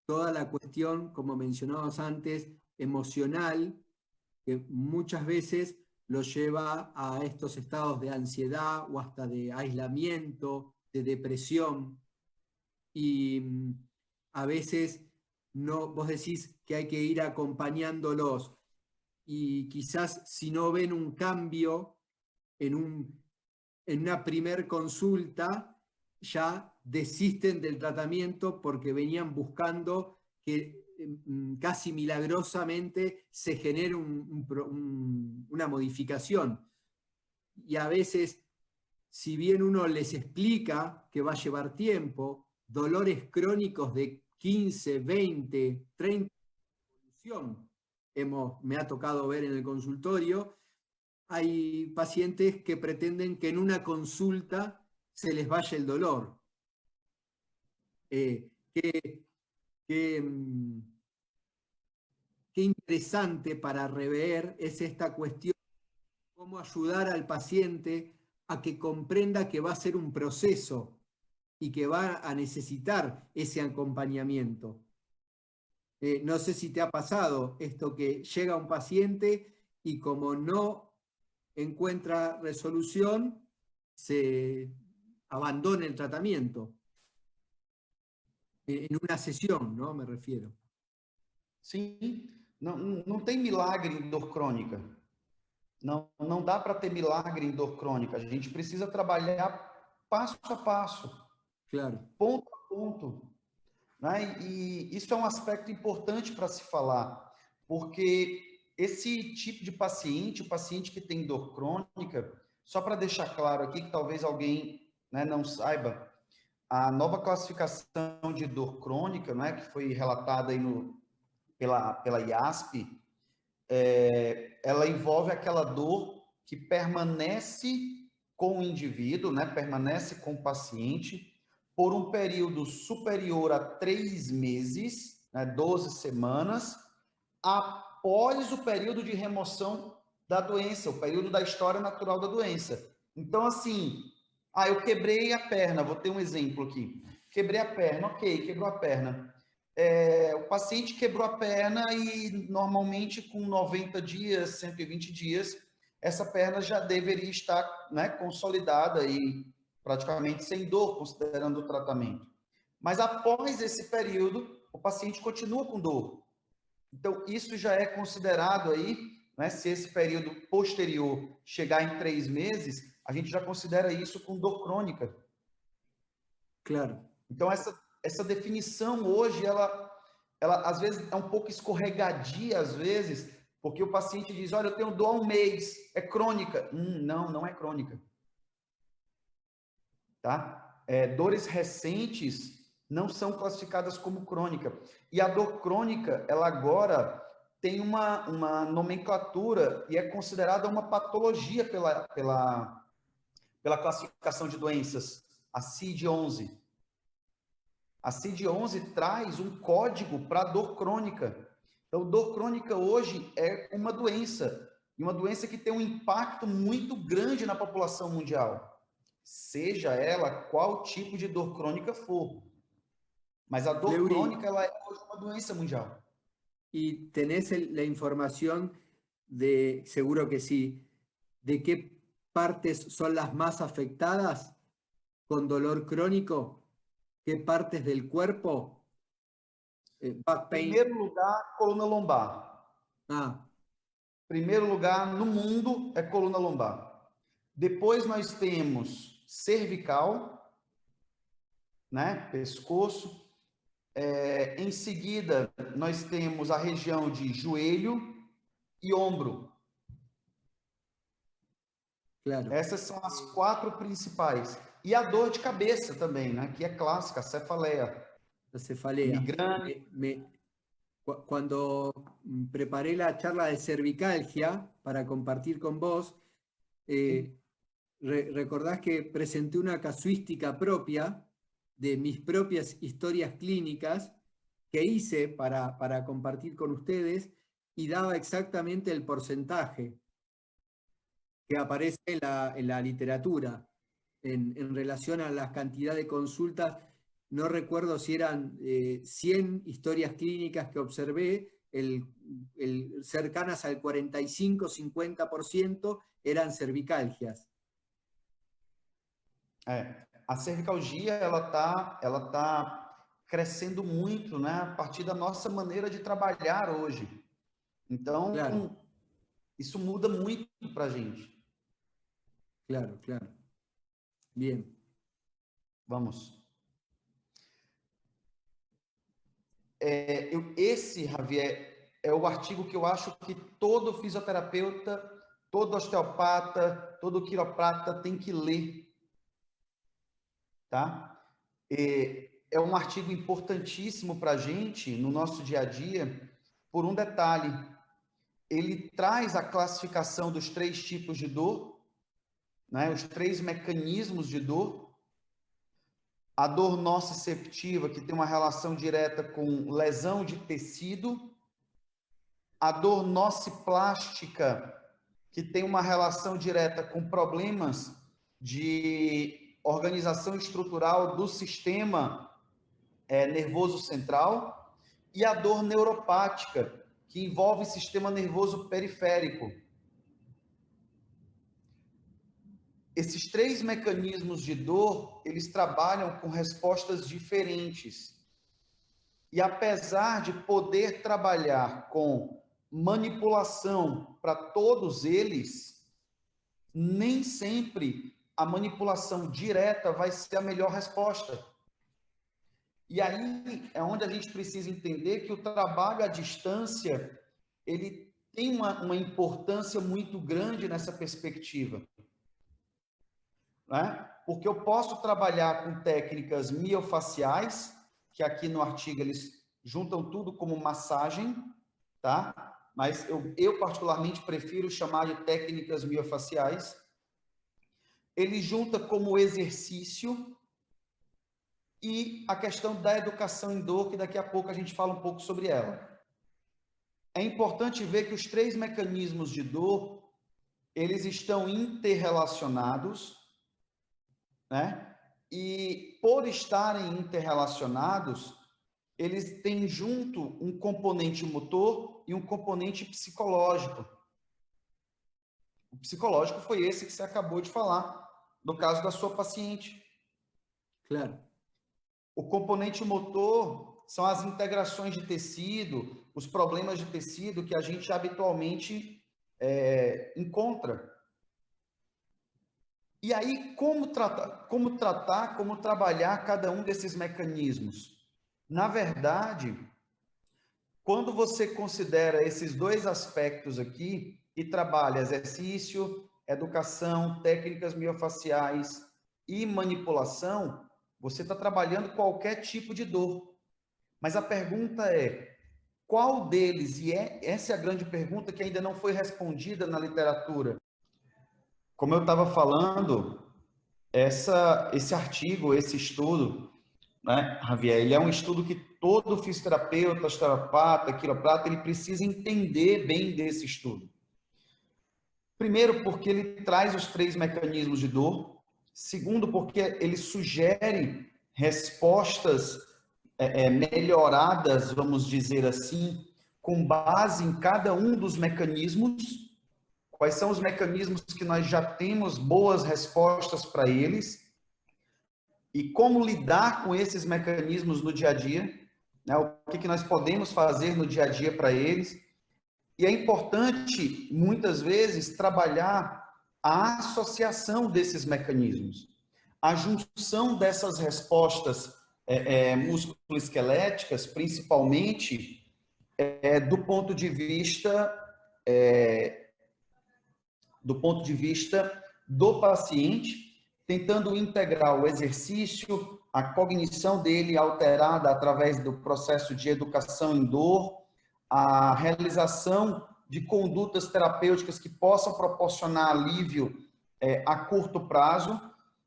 toda la cuestión, como mencionábamos antes, emocional, que muchas veces los lleva a estos estados de ansiedad o hasta de aislamiento, de depresión. Y a veces no, vos decís que hay que ir acompañándolos y quizás si no ven un cambio en una primer consulta, ya desisten del tratamiento porque venían buscando que casi milagrosamente se genere una modificación. Y a veces, si bien uno les explica que va a llevar tiempo, dolores crónicos de 15, 20, 30 evolución, me ha tocado ver en el consultorio, hay pacientes que pretenden que en una consulta se les vaya el dolor. Qué, qué, qué interesante para rever es esta cuestión, cómo ayudar al paciente a que comprenda que va a ser un proceso y que va a necesitar ese acompañamiento. No sé si te ha pasado esto que llega un paciente y como no encuentra resolución, se abandona el tratamiento. En una sesión, ¿no? Me refiero. Sim, não tem milagre em dor crônica. Não dá para ter milagre em dor crônica. A gente precisa trabalhar passo a passo, Claro. ponto a ponto, né? E isso é um aspecto importante para se falar, porque esse tipo de paciente, o paciente que tem dor crônica, só para deixar claro aqui que talvez alguém, né, não saiba, a nova classificação de dor crônica, né, que foi relatada aí pela IASP, ela envolve aquela dor que permanece com o indivíduo, né, permanece com o paciente por um período superior a 3 meses, né, 12 semanas, após o período de remoção da doença, o período da história natural da doença. Então, assim, eu quebrei a perna, vou ter um exemplo aqui. Quebrei a perna, ok, quebrou a perna. O paciente quebrou a perna e normalmente com 90 dias, 120 dias, essa perna já deveria estar, né, consolidada e praticamente sem dor, considerando o tratamento. Mas após esse período, o paciente continua com dor. Então, isso já é considerado aí, né, se esse período posterior chegar em 3 meses, a gente já considera isso com dor crônica. Claro. Então, essa definição hoje, ela às vezes é um pouco escorregadia, às vezes, porque o paciente diz, olha, eu tenho dor há um mês, é crônica. Não é crônica. Tá? Dores recentes não são classificadas como crônica. E a dor crônica, ela agora tem uma nomenclatura e é considerada uma patologia pela classificação de doenças, a CID-11. A CID-11 traz um código para dor crônica. Então, dor crônica hoje é uma doença, e uma doença que tem um impacto muito grande na população mundial, seja ela qual tipo de dor crônica for. Mas a dor crônica, ela é hoje uma doença mundial. ¿Y tenés la información de, seguro que sí, de qué partes son las más afectadas con dolor crónico? ¿Qué partes del cuerpo? Back pain. Primeiro lugar, coluna lombar. Primeiro lugar no mundo é coluna lombar. Depois nós temos cervical. né? Pescoço. Em seguida, nós temos a região de joelho e ombro. Claro. Essas são as 4 principais. E a dor de cabeça também, né? Que é clássica, a cefaleia. La cefalea. Migrânia. Cuando preparé la charla de cervicalgia para compartir con vos, recordás que presenté una casuística propia de mis propias historias clínicas que hice para compartir con ustedes y daba exactamente el porcentaje que aparece en la literatura en relación a la cantidad de consultas. No recuerdo si eran 100 historias clínicas que observé, cercanas al 45-50% eran cervicalgias. A cervicalgia, ela tá crescendo muito, né? A partir da nossa maneira de trabalhar hoje. Então, claro. Isso muda muito para a gente. Claro, claro. Bien. Vamos. Esse, Javier, é o artigo que eu acho que todo fisioterapeuta, todo osteopata, todo quiroprata tem que ler. Tá? É um artigo importantíssimo para a gente, no nosso dia a dia, por um detalhe. Ele traz a classificação dos 3 tipos de dor, né? Os 3 mecanismos de dor. A dor nociceptiva, que tem uma relação direta com lesão de tecido. A dor nociplástica, que tem uma relação direta com problemas de organização estrutural do sistema nervoso central. E a dor neuropática, que envolve sistema nervoso periférico. Esses 3 mecanismos de dor, eles trabalham com respostas diferentes. E apesar de poder trabalhar com manipulação para todos eles, nem sempre a manipulação direta vai ser a melhor resposta. E aí é onde a gente precisa entender que o trabalho à distância, ele tem uma importância muito grande nessa perspectiva. Né? Porque eu posso trabalhar com técnicas miofaciais, que aqui no artigo eles juntam tudo como massagem, tá? Mas eu particularmente prefiro chamar de técnicas miofaciais. Ele junta como exercício e a questão da educação em dor, que daqui a pouco a gente fala um pouco sobre ela. É importante ver que os 3 mecanismos de dor, eles estão interrelacionados, né? E por estarem interrelacionados, eles têm junto um componente motor e um componente psicológico. O psicológico foi esse que você acabou de falar, no caso da sua paciente. Claro. O componente motor são as integrações de tecido, os problemas de tecido que a gente habitualmente encontra. E aí, como trabalhar cada um desses mecanismos? Na verdade, quando você considera esses 2 aspectos aqui e trabalha exercício, educação, técnicas miofaciais e manipulação, você está trabalhando qualquer tipo de dor. Mas a pergunta é, qual deles, e essa é a grande pergunta que ainda não foi respondida na literatura. Como eu estava falando, esse artigo, esse estudo, né, Javier, ele é um estudo que todo fisioterapeuta, osteopata, quiroprata, ele precisa entender bem desse estudo. Primeiro, porque ele traz os 3 mecanismos de dor. Segundo, porque ele sugere respostas melhoradas, vamos dizer assim, com base em cada um dos mecanismos. Quais são os mecanismos que nós já temos boas respostas para eles e como lidar com esses mecanismos no dia a dia, né? O que nós podemos fazer no dia a dia para eles. E é importante, muitas vezes, trabalhar a associação desses mecanismos, a junção dessas respostas musculoesqueléticas, principalmente do ponto de vista do paciente, tentando integrar o exercício, a cognição dele alterada através do processo de educação em dor, a realização de condutas terapêuticas que possam proporcionar alívio a curto prazo,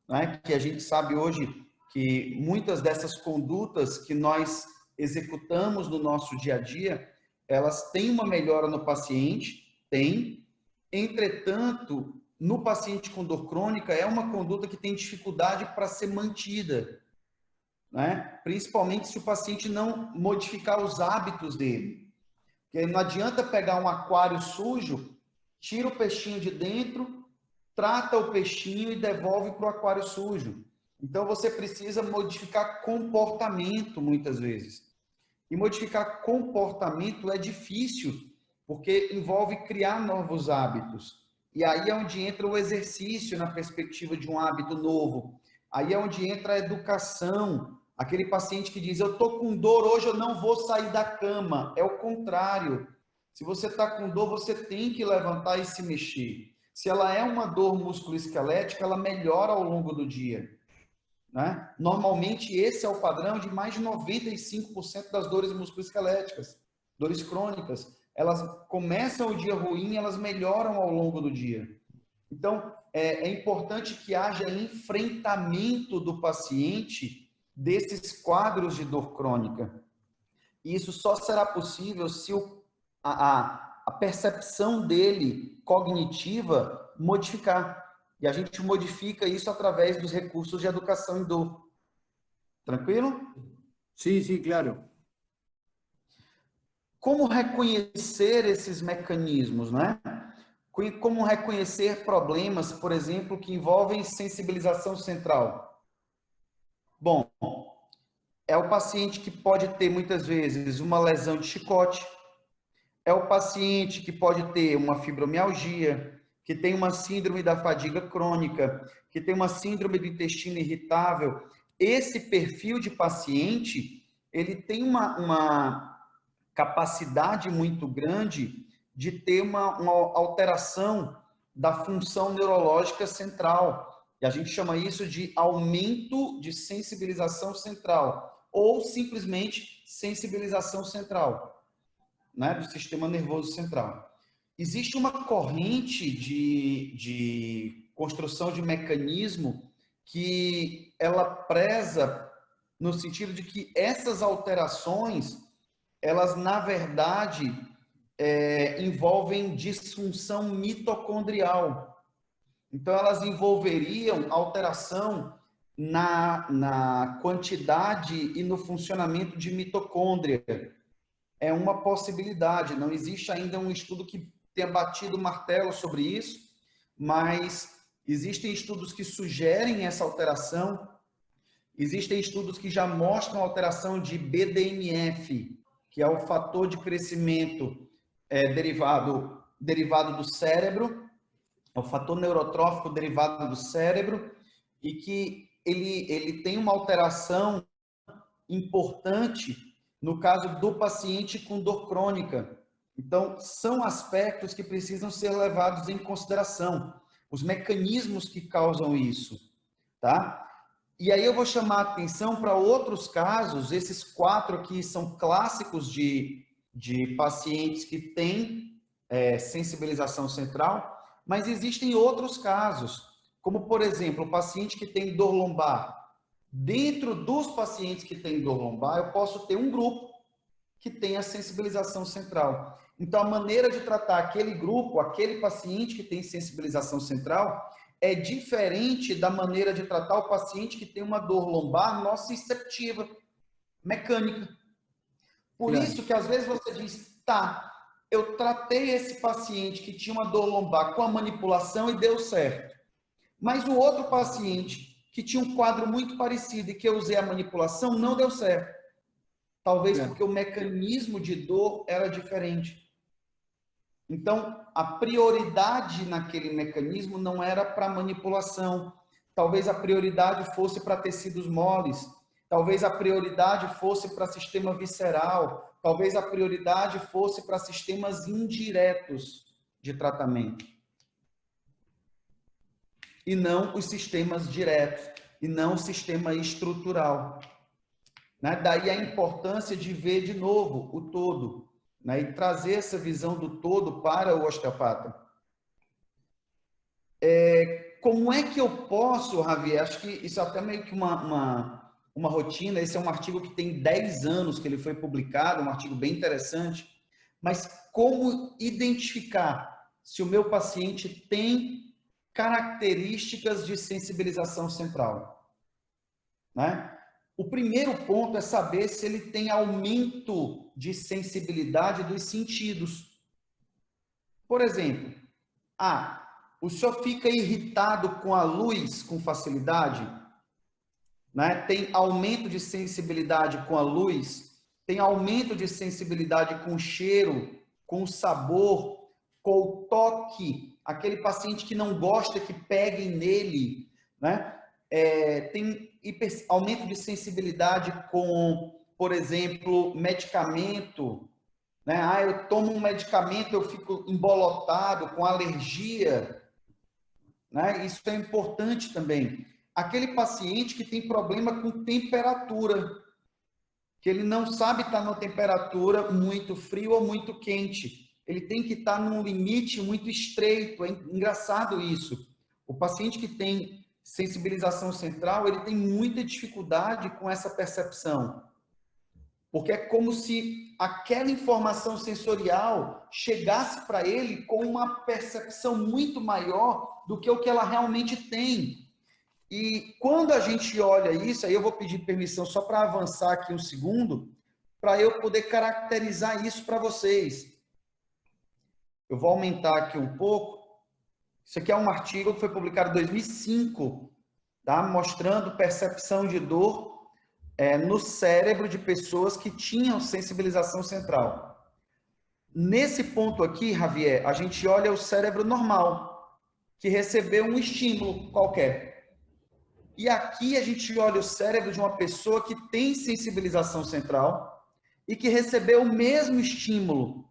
né? Que a gente sabe hoje que muitas dessas condutas que nós executamos no nosso dia a dia, elas têm uma melhora no paciente, tem. Entretanto, no paciente com dor crônica, é uma conduta que tem dificuldade para ser mantida, né? Principalmente se o paciente não modificar os hábitos dele. Porque não adianta pegar um aquário sujo, tira o peixinho de dentro, trata o peixinho e devolve para o aquário sujo. Então, você precisa modificar comportamento, muitas vezes. E modificar comportamento é difícil, porque envolve criar novos hábitos. E aí é onde entra o exercício na perspectiva de um hábito novo. Aí é onde entra a educação. Aquele paciente que diz, eu estou com dor hoje, eu não vou sair da cama. É o contrário. Se você está com dor, você tem que levantar e se mexer. Se ela é uma dor musculoesquelética, ela melhora ao longo do dia, né? Normalmente, esse é o padrão de mais de 95% das dores musculoesqueléticas, dores crônicas. Elas começam o dia ruim, elas melhoram ao longo do dia. Então, é importante que haja enfrentamento do paciente desses quadros de dor crônica. E isso só será possível se a percepção dele cognitiva modificar. E a gente modifica isso através dos recursos de educação em dor. Tranquilo? Sí, sí, claro. Como reconhecer esses mecanismos, né? Como reconhecer problemas, por exemplo, que envolvem sensibilização central? Bom, é o paciente que pode ter, muitas vezes, uma lesão de chicote, é o paciente que pode ter uma fibromialgia, que tem uma síndrome da fadiga crônica, que tem uma síndrome do intestino irritável. Esse perfil de paciente, ele tem uma capacidade muito grande de ter uma alteração da função neurológica central. E a gente chama isso de aumento de sensibilização central, ou simplesmente sensibilização central, né, do sistema nervoso central. Existe uma corrente de construção de mecanismo que ela preza no sentido de que essas alterações, elas, na verdade, envolvem disfunção mitocondrial. Então, elas envolveriam alteração na quantidade e no funcionamento de mitocôndria. É uma possibilidade, não existe ainda um estudo que tenha batido o martelo sobre isso, mas existem estudos que sugerem essa alteração, existem estudos que já mostram alteração de BDNF, que é o fator de crescimento derivado do cérebro, é o fator neurotrófico derivado do cérebro, e que ele tem uma alteração importante no caso do paciente com dor crônica. Então, são aspectos que precisam ser levados em consideração, os mecanismos que causam isso, tá? E aí eu vou chamar a atenção para outros casos, esses 4 aqui são clássicos de pacientes que têm sensibilização central, mas existem outros casos, como, por exemplo, o paciente que tem dor lombar. Dentro dos pacientes que têm dor lombar, eu posso ter um grupo que tem a sensibilização central. Então, a maneira de tratar aquele grupo, aquele paciente que tem sensibilização central, é diferente da maneira de tratar o paciente que tem uma dor lombar nociceptiva, mecânica. Por isso que, às vezes, você diz, tá, eu tratei esse paciente que tinha uma dor lombar com a manipulação e deu certo. Mas o outro paciente que tinha um quadro muito parecido e que eu usei a manipulação, não deu certo. Talvez porque o mecanismo de dor era diferente. Então, a prioridade naquele mecanismo não era para manipulação. Talvez a prioridade fosse para tecidos moles. talvez a prioridade fosse para sistema visceral, talvez a prioridade fosse para sistemas indiretos de tratamento. E não os sistemas diretos, e não o sistema estrutural. Né? Daí a importância de ver de novo o todo, né? E trazer essa visão do todo para o osteopata. Como é que eu posso, Javier, acho que isso é até meio que uma rotina, esse é um artigo que tem 10 anos que ele foi publicado, um artigo bem interessante, mas como identificar se o meu paciente tem características de sensibilização central, né? O primeiro ponto é saber se ele tem aumento de sensibilidade dos sentidos. Por exemplo, o senhor fica irritado com a luz com facilidade, né? Tem aumento de sensibilidade com a luz, tem aumento de sensibilidade com o cheiro, com o sabor, com o toque, aquele paciente que não gosta que peguem nele, né? Tem aumento de sensibilidade com, por exemplo, medicamento, né? Eu tomo um medicamento, eu fico embolotado, com alergia, né? Isso é importante também. Aquele paciente que tem problema com temperatura, que ele não sabe estar numa temperatura muito frio ou muito quente. Ele tem que estar num limite muito estreito. É engraçado isso. O paciente que tem sensibilização central, ele tem muita dificuldade com essa percepção. Porque é como se aquela informação sensorial chegasse para ele com uma percepção muito maior do que o que ela realmente tem. E quando a gente olha isso, aí eu vou pedir permissão só para avançar aqui um segundo, para eu poder caracterizar isso para vocês. Eu vou aumentar aqui um pouco. Isso aqui é um artigo que foi publicado em 2005, tá? Mostrando percepção de dor no cérebro de pessoas que tinham sensibilização central. Nesse ponto aqui, Javier, a gente olha o cérebro normal, que recebeu um estímulo qualquer. E aqui a gente olha o cérebro de uma pessoa que tem sensibilização central e que recebeu o mesmo estímulo.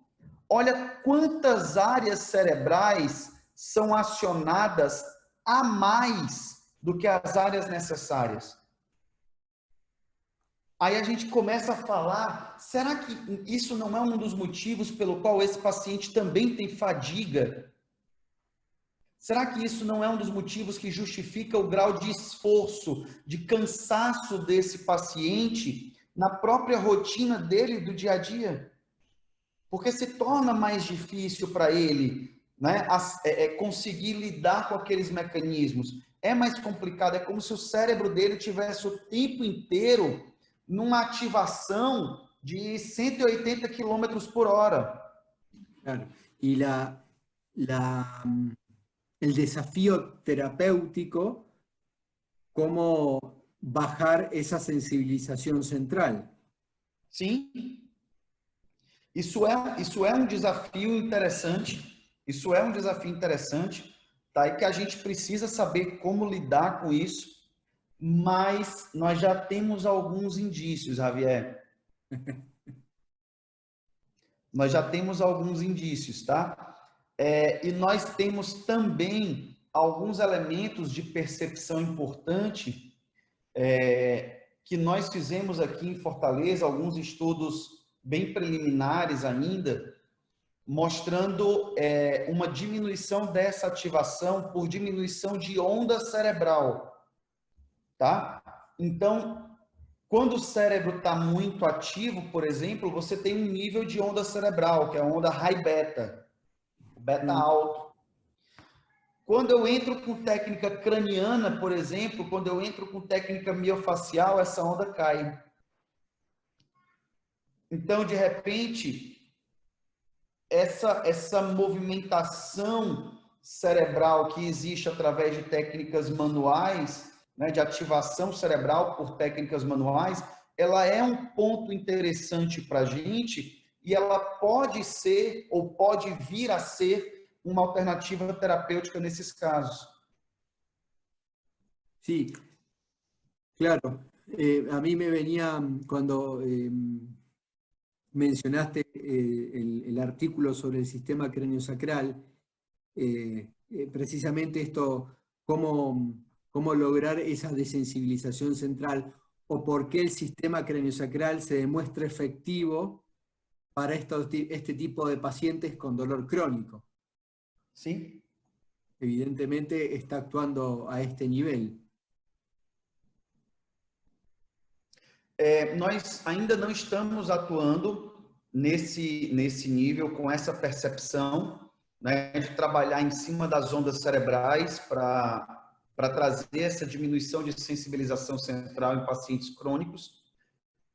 Olha quantas áreas cerebrais são acionadas a mais do que as áreas necessárias. Aí a gente começa a falar, será que isso não é um dos motivos pelo qual esse paciente também tem fadiga? Será que isso não é um dos motivos que justifica o grau de esforço, de cansaço desse paciente na própria rotina dele do dia a dia? Porque se torna mais difícil para ele, né, conseguir lidar com aqueles mecanismos. É mais complicado, é como se o cérebro dele tivesse o tempo inteiro numa ativação de 180 quilômetros por hora. Claro. Y el desafío terapéutico, cómo bajar esa sensibilización central. Sim. Isso é um desafio interessante. Isso é um desafio interessante, tá? E que a gente precisa saber como lidar com isso, mas nós já temos alguns indícios, Javier. Nós já temos alguns indícios, tá? E nós temos também alguns elementos de percepção importante que nós fizemos aqui em Fortaleza, alguns estudos bem preliminares ainda, mostrando uma diminuição dessa ativação por diminuição de onda cerebral, tá? Então, quando o cérebro está muito ativo, por exemplo, você tem um nível de onda cerebral, que é a onda high beta, beta alto. Quando eu entro com técnica craniana, por exemplo, quando eu entro com técnica miofacial, essa onda cai. Então, de repente, essa movimentação cerebral que existe através de técnicas manuais, né, de ativação cerebral por técnicas manuais, ela é um ponto interessante para a gente e ela pode ser ou pode vir a ser uma alternativa terapêutica nesses casos. Sí, claro. A mí me venía, cuando mencionaste el artículo sobre el sistema craniosacral, precisamente esto, cómo lograr esa desensibilización central o por qué el sistema craniosacral se demuestra efectivo para este tipo de pacientes con dolor crónico. Sim. Evidentemente está actuando a este nivel. Nós ainda não estamos atuando nesse nível, com essa percepção, né, de trabalhar em cima das ondas cerebrais para trazer essa diminuição de sensibilização central em pacientes crônicos,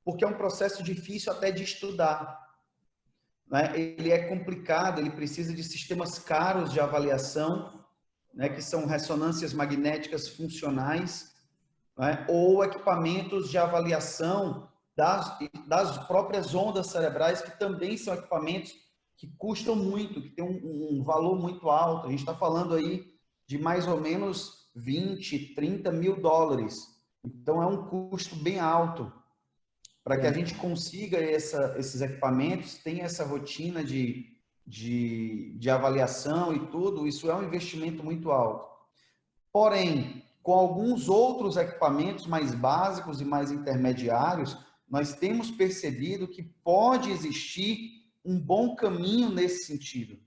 porque é um processo difícil até de estudar, né? Ele é complicado, ele precisa de sistemas caros de avaliação, né, que são ressonâncias magnéticas funcionais, né, ou equipamentos de avaliação das próprias ondas cerebrais, que também são equipamentos que custam muito, que têm um valor muito alto. A gente está falando aí de mais ou menos 20, 30 mil dólares. Então, é um custo bem alto para que a gente consiga esses equipamentos, tenha essa rotina de avaliação e tudo. Isso é um investimento muito alto. Porém, com alguns outros equipamentos mais básicos e mais intermediários, nós temos percebido que pode existir um bom caminho nesse sentido.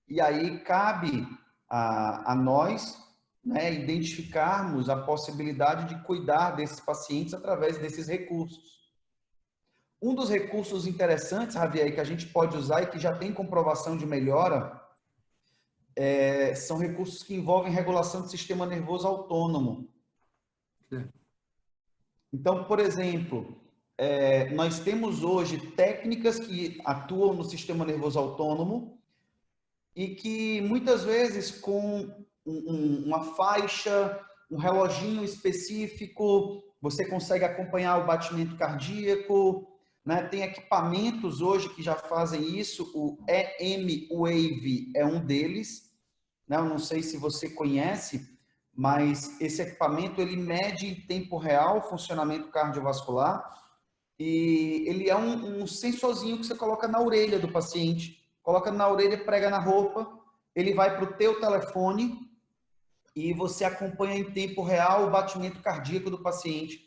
E aí cabe a nós, né, identificarmos a possibilidade de cuidar desses pacientes através desses recursos. Um dos recursos interessantes, Javier, que a gente pode usar e que já tem comprovação de melhora, são recursos que envolvem regulação do sistema nervoso autônomo. Então, por exemplo, nós temos hoje técnicas que atuam no sistema nervoso autônomo e que muitas vezes com uma faixa, um reloginho específico, você consegue acompanhar o batimento cardíaco, né? Tem equipamentos hoje que já fazem isso, o EM-Wave é um deles, né? Eu não sei se você conhece, mas esse equipamento ele mede em tempo real o funcionamento cardiovascular e ele é um sensorzinho que você coloca na orelha do paciente, coloca na orelha, prega na roupa, ele vai para o teu telefone e você acompanha em tempo real o batimento cardíaco do paciente.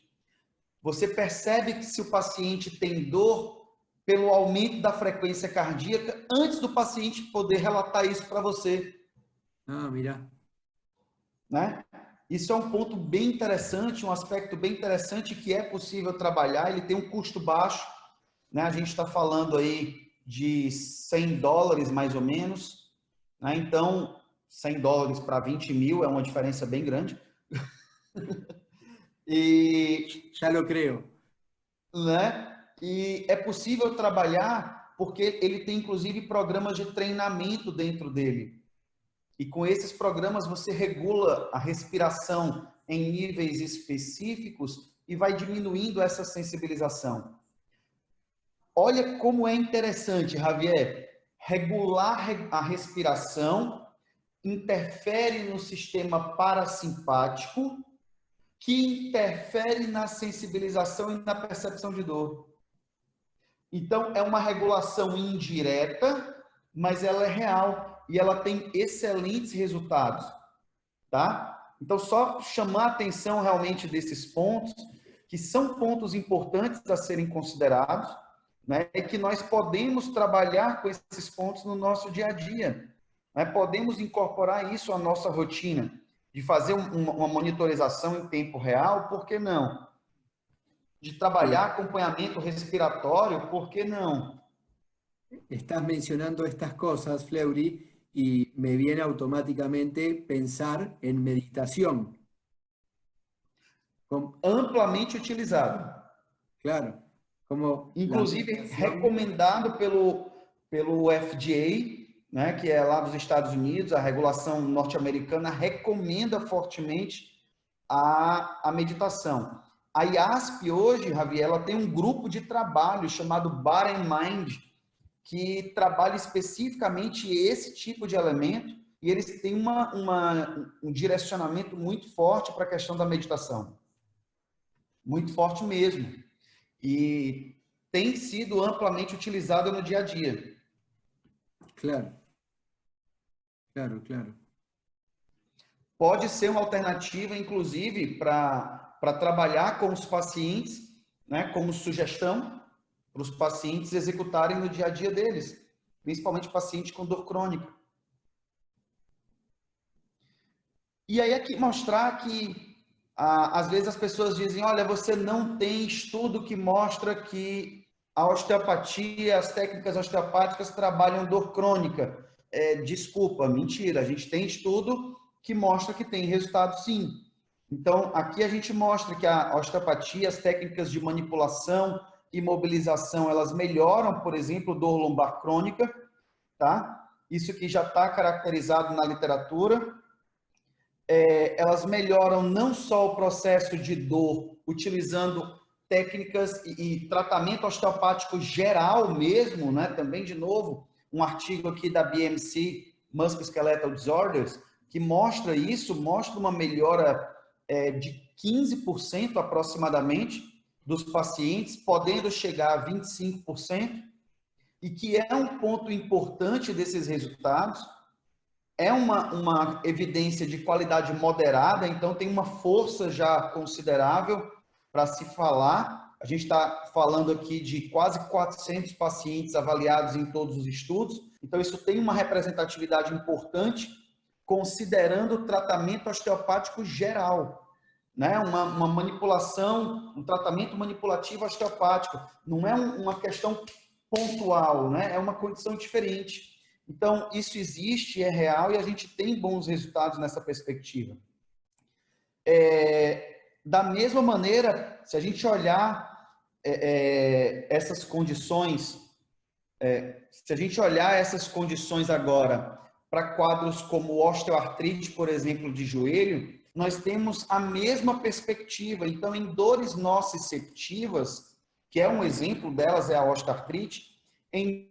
Você percebe que se o paciente tem dor pelo aumento da frequência cardíaca antes do paciente poder relatar isso para você. Ah, mira. Né? Isso é um ponto bem interessante, um aspecto bem interessante que é possível trabalhar, ele tem um custo baixo, né? A gente está falando aí de 100 dólares mais ou menos, né? Então 100 dólares para 20 mil é uma diferença bem grande. E, já lo creo. Né? E é possível trabalhar porque ele tem inclusive programas de treinamento dentro dele. E com esses programas você regula a respiração em níveis específicos e vai diminuindo essa sensibilização. Olha como é interessante, Javier. Regular a respiração interfere no sistema parasimpático, que interfere na sensibilização e na percepção de dor. Então, é uma regulação indireta, mas ela é real e ela tem excelentes resultados, tá? Então, só chamar a atenção realmente desses pontos, que são pontos importantes a serem considerados, né? E que nós podemos trabalhar com esses pontos no nosso dia a dia, né? Podemos incorporar isso à nossa rotina, de fazer uma monitorização em tempo real, por que não? De trabalhar acompanhamento respiratório, por que não? Estás mencionando estas cosas, Fleury, y me viene automáticamente pensar en meditación. Amplamente utilizado. Claro. Como inclusive recomendado pelo FDA, né, que é lá dos Estados Unidos, a regulação norte-americana recomenda fortemente a meditação. A IASP hoje, Javier, ela tem um grupo de trabalho chamado Body and Mind, que trabalha especificamente esse tipo de elemento, e eles têm um direcionamento muito forte para a questão da meditação. muito forte mesmo. E tem sido amplamente utilizada no dia a dia. Claro, claro, claro. Pode ser uma alternativa, inclusive, para trabalhar com os pacientes, né, como sugestão para os pacientes executarem no dia a dia deles, principalmente pacientes com dor crônica. E aí aqui mostrar que às vezes as pessoas dizem, olha, você não tem estudo que mostra que a osteopatia, as técnicas osteopáticas trabalham dor crônica. Desculpa, mentira, a gente tem estudo que mostra que tem resultado sim. Então, aqui a gente mostra que a osteopatia, as técnicas de manipulação e mobilização, elas melhoram, por exemplo, dor lombar crônica, tá? Isso que já está caracterizado na literatura. Elas melhoram não só o processo de dor, utilizando técnicas e tratamento osteopático geral mesmo, né? Também, de novo, um artigo aqui da BMC, Musculoskeletal Disorders, que mostra isso, mostra uma melhora de 15% aproximadamente dos pacientes, podendo chegar a 25%, e que é um ponto importante desses resultados. É uma evidência de qualidade moderada, então tem uma força já considerável para se falar. A gente está falando aqui de quase 400 pacientes avaliados em todos os estudos, então isso tem uma representatividade importante, considerando o tratamento osteopático geral, né? Uma manipulação, um tratamento manipulativo osteopático, não é uma questão pontual, né? É uma condição diferente. Então, isso existe, é real e a gente tem bons resultados nessa perspectiva. Da mesma maneira, se a gente olhar essas condições, se a gente olhar essas condições agora para quadros como osteoartrite, por exemplo, de joelho, nós temos a mesma perspectiva. Então, em dores nociceptivas, que é um exemplo delas, é a osteoartrite, em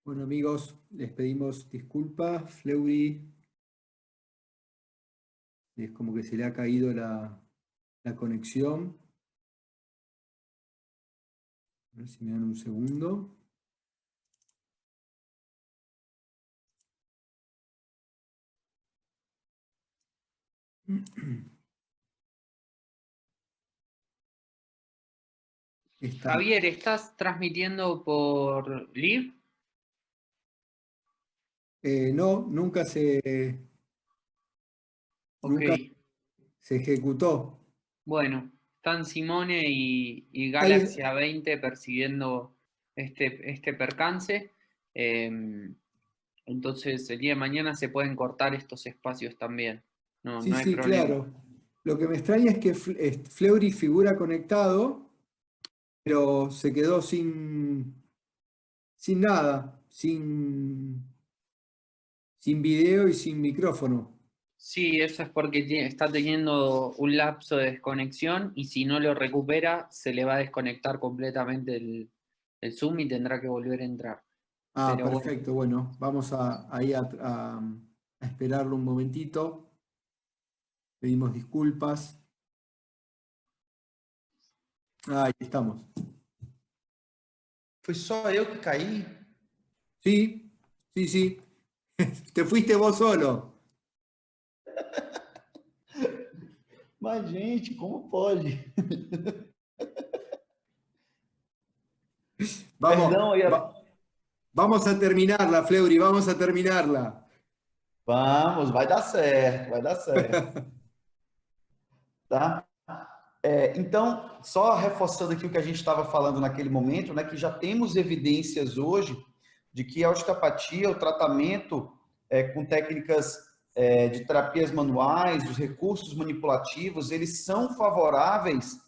Bueno, amigos, les pedimos disculpas. Fleury, es como que se le ha caído la conexión. A ver si me dan un segundo. Javier, ¿estás transmitiendo por Live? No, nunca se Ok. ejecutó. Bueno, están Simone y Ahí, Galaxia 20 persiguiendo este percance. Entonces, el día de mañana se pueden cortar estos espacios también. No, sí, no hay sí, problema. claro. Lo que me extraña es que Fleury figura conectado, pero se quedó sin nada, sin video y sin micrófono. Sí, eso es porque está teniendo un lapso de desconexión y si no lo recupera, se le va a desconectar completamente el Zoom y tendrá que volver a entrar. Ah, Pero perfecto. Bueno, vamos ahí a esperarlo un momentito. Pedimos disculpas. Ahí estamos. foi só eu que caí? Sí, sí, sí. Te fuiste vos solo. Mas, gente, como pode? Vamos, Perdão, vamos a terminarla, Fleury, vamos a terminarla. Vamos, vai dar certo, vai dar certo. Tá? Então, só reforçando aqui o que a gente estava falando naquele momento, né, que já temos evidências hoje de que a osteopatia, o tratamento com técnicas de terapias manuais, os recursos manipulativos, eles são favoráveis,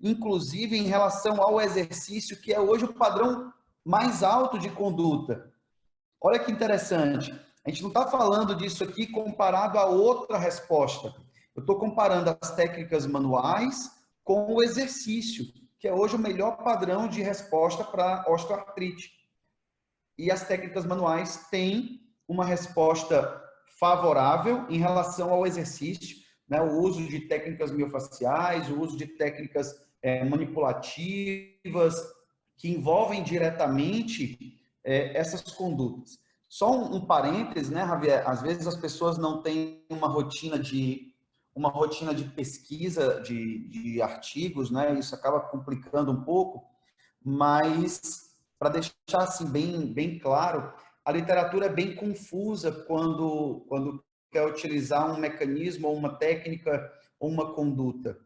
inclusive em relação ao exercício, que é hoje o padrão mais alto de conduta. Olha que interessante, a gente não está falando disso aqui comparado a outra resposta. Eu estou comparando as técnicas manuais com o exercício, que é hoje o melhor padrão de resposta para osteoartrite. E as técnicas manuais têm uma resposta favorável em relação ao exercício, né? O uso de técnicas miofaciais, o uso de técnicas manipulativas, que envolvem diretamente essas condutas. Só um parênteses, né, Javier? Às vezes as pessoas não têm uma rotina de pesquisa de artigos, né? Isso acaba complicando um pouco, mas para deixar assim bem claro, a literatura é bem confusa quando quer utilizar um mecanismo ou uma técnica ou uma conduta.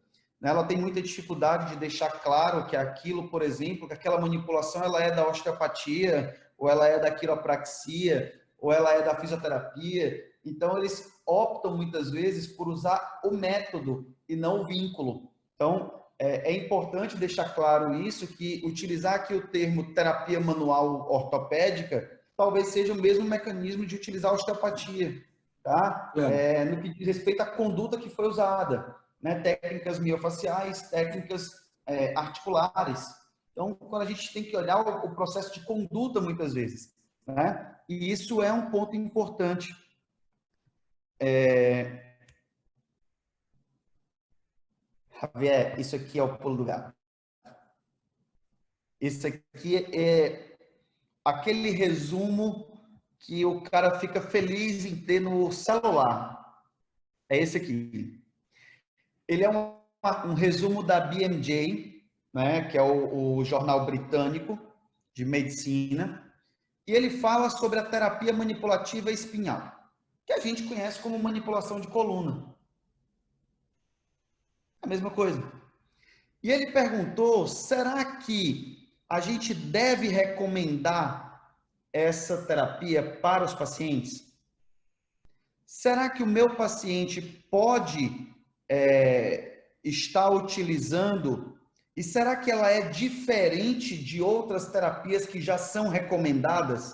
Ela tem muita dificuldade de deixar claro que aquilo, por exemplo, que aquela manipulação ela é da osteopatia, ou ela é da quiropraxia, ou ela é da fisioterapia. Então, eles optam muitas vezes por usar o método e não o vínculo. Então, é importante deixar claro isso, que utilizar aqui o termo terapia manual ortopédica talvez seja o mesmo mecanismo de utilizar a osteopatia, tá? No que diz respeito à conduta que foi usada, né? Técnicas miofaciais, técnicas articulares. Então, quando a gente tem que olhar o processo de conduta muitas vezes, né? E isso é um ponto importante. Javier, isso aqui é o pulo do gato. Isso aqui é aquele resumo que o cara fica feliz em ter no celular. É esse aqui. Ele é um resumo da BMJ, né, que é o jornal britânico de medicina, e ele fala sobre a terapia manipulativa espinhal, que a gente conhece como manipulação de coluna. A mesma coisa. E ele perguntou, será que a gente deve recomendar essa terapia para os pacientes? Será que o meu paciente pode estar utilizando? E será que ela é diferente de outras terapias que já são recomendadas?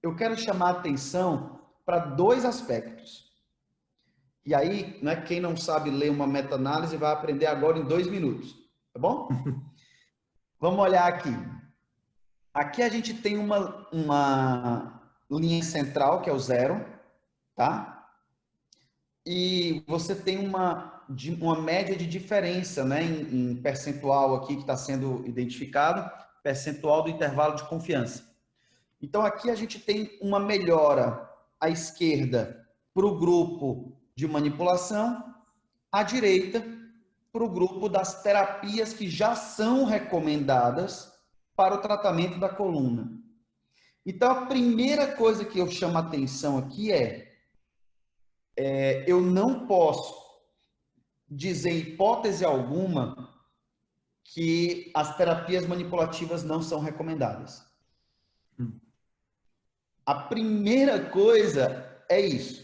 Eu quero chamar a atenção para dois aspectos. E aí, né, quem não sabe ler uma meta-análise vai aprender agora em 2 minutos, tá bom? Vamos olhar aqui. Aqui a gente tem uma linha central, que é o 0, tá? E você tem uma média de diferença, né, em percentual aqui que está sendo identificado, percentual do intervalo de confiança. Então, aqui a gente tem uma melhora à esquerda para o grupo de manipulação, à direita para o grupo das terapias que já são recomendadas para o tratamento da coluna. Então, a primeira coisa que eu chamo a atenção aqui eu não posso dizer hipótese alguma que as terapias manipulativas não são recomendadas. A primeira coisa é isso.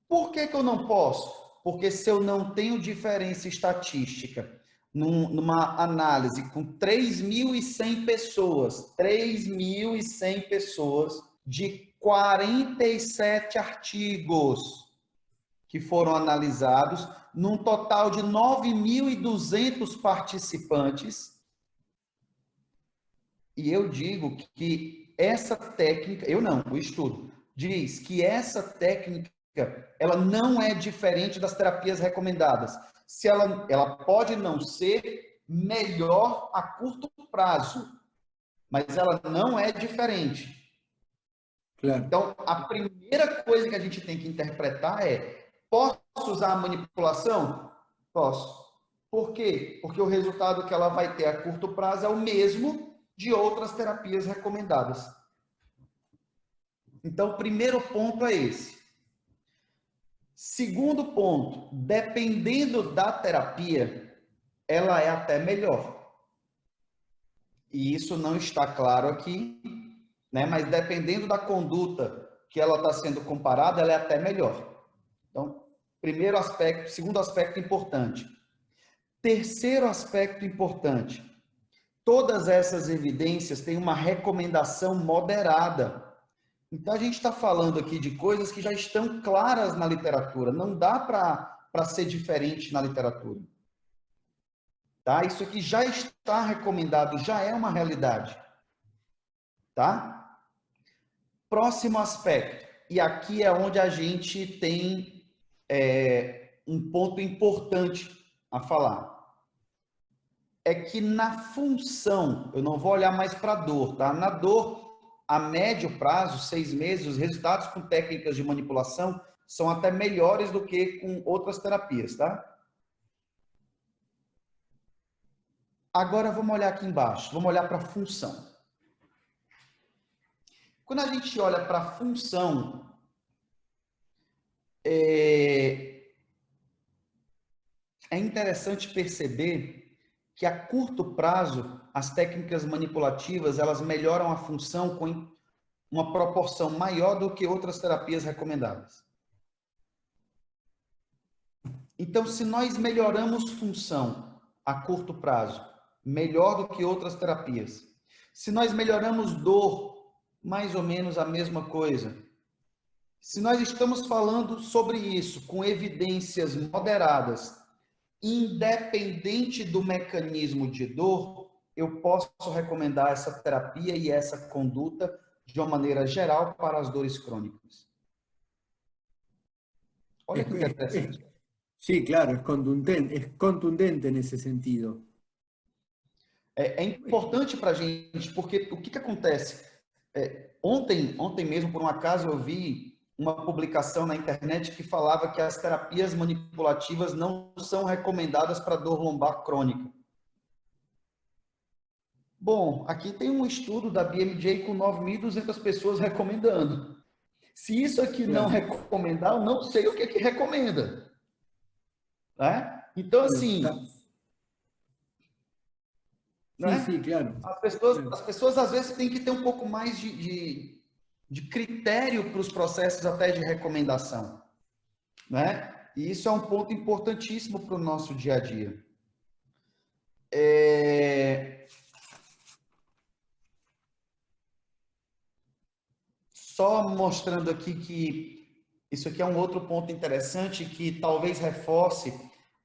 Por que eu não posso? Porque se eu não tenho diferença estatística numa análise com 3.100 pessoas, 3.100 pessoas de 47 artigos que foram analisados, num total de 9.200 participantes, e eu digo que essa técnica, eu não, o estudo, diz que essa técnica ela não é diferente das terapias recomendadas. Se ela pode não ser melhor a curto prazo, mas ela não é diferente. Claro. Então, a primeira coisa que a gente tem que interpretar é: posso usar a manipulação? Posso. Por quê? Porque o resultado que ela vai ter a curto prazo é o mesmo de outras terapias recomendadas. Então, o primeiro ponto é esse. Segundo ponto, dependendo da terapia, ela é até melhor. E isso não está claro aqui, né? Mas dependendo da conduta que ela está sendo comparada, ela é até melhor. Então, primeiro aspecto, segundo aspecto importante. Terceiro aspecto importante, todas essas evidências têm uma recomendação moderada. Então, a gente está falando aqui de coisas que já estão claras na literatura, não dá para ser diferente na literatura. Tá? Isso aqui já está recomendado, já é uma realidade. Tá? Próximo aspecto, e aqui é onde a gente tem um ponto importante a falar. É que na função, eu não vou olhar mais para a dor, tá? Na dor, a médio prazo, 6 meses, os resultados com técnicas de manipulação são até melhores do que com outras terapias, tá? Agora vamos olhar aqui embaixo, vamos olhar para a função. Quando a gente olha para a função, é interessante perceber que a curto prazo, as técnicas manipulativas, elas melhoram a função com uma proporção maior do que outras terapias recomendadas. Então, se nós melhoramos função a curto prazo, melhor do que outras terapias, se nós melhoramos dor, mais ou menos a mesma coisa, se nós estamos falando sobre isso com evidências moderadas, independente do mecanismo de dor, eu posso recomendar essa terapia e essa conduta de uma maneira geral para as dores crônicas. Olha que interessante. Sí, claro, es contundente en ese sentido. É importante para a gente, porque o que acontece? Ontem mesmo, por um acaso, eu vi uma publicação na internet que falava que as terapias manipulativas não são recomendadas para dor lombar crônica. Bom, aqui tem um estudo da BMJ com 9.200 pessoas recomendando. Se isso aqui não recomendar, eu não sei o que recomenda. Né? Então, assim... Né? Sí, claro. As pessoas às vezes têm que ter um pouco mais de critério para os processos até de recomendação, né? E isso é um ponto importantíssimo para o nosso dia a dia. Só mostrando aqui que isso aqui é um outro ponto interessante que talvez reforce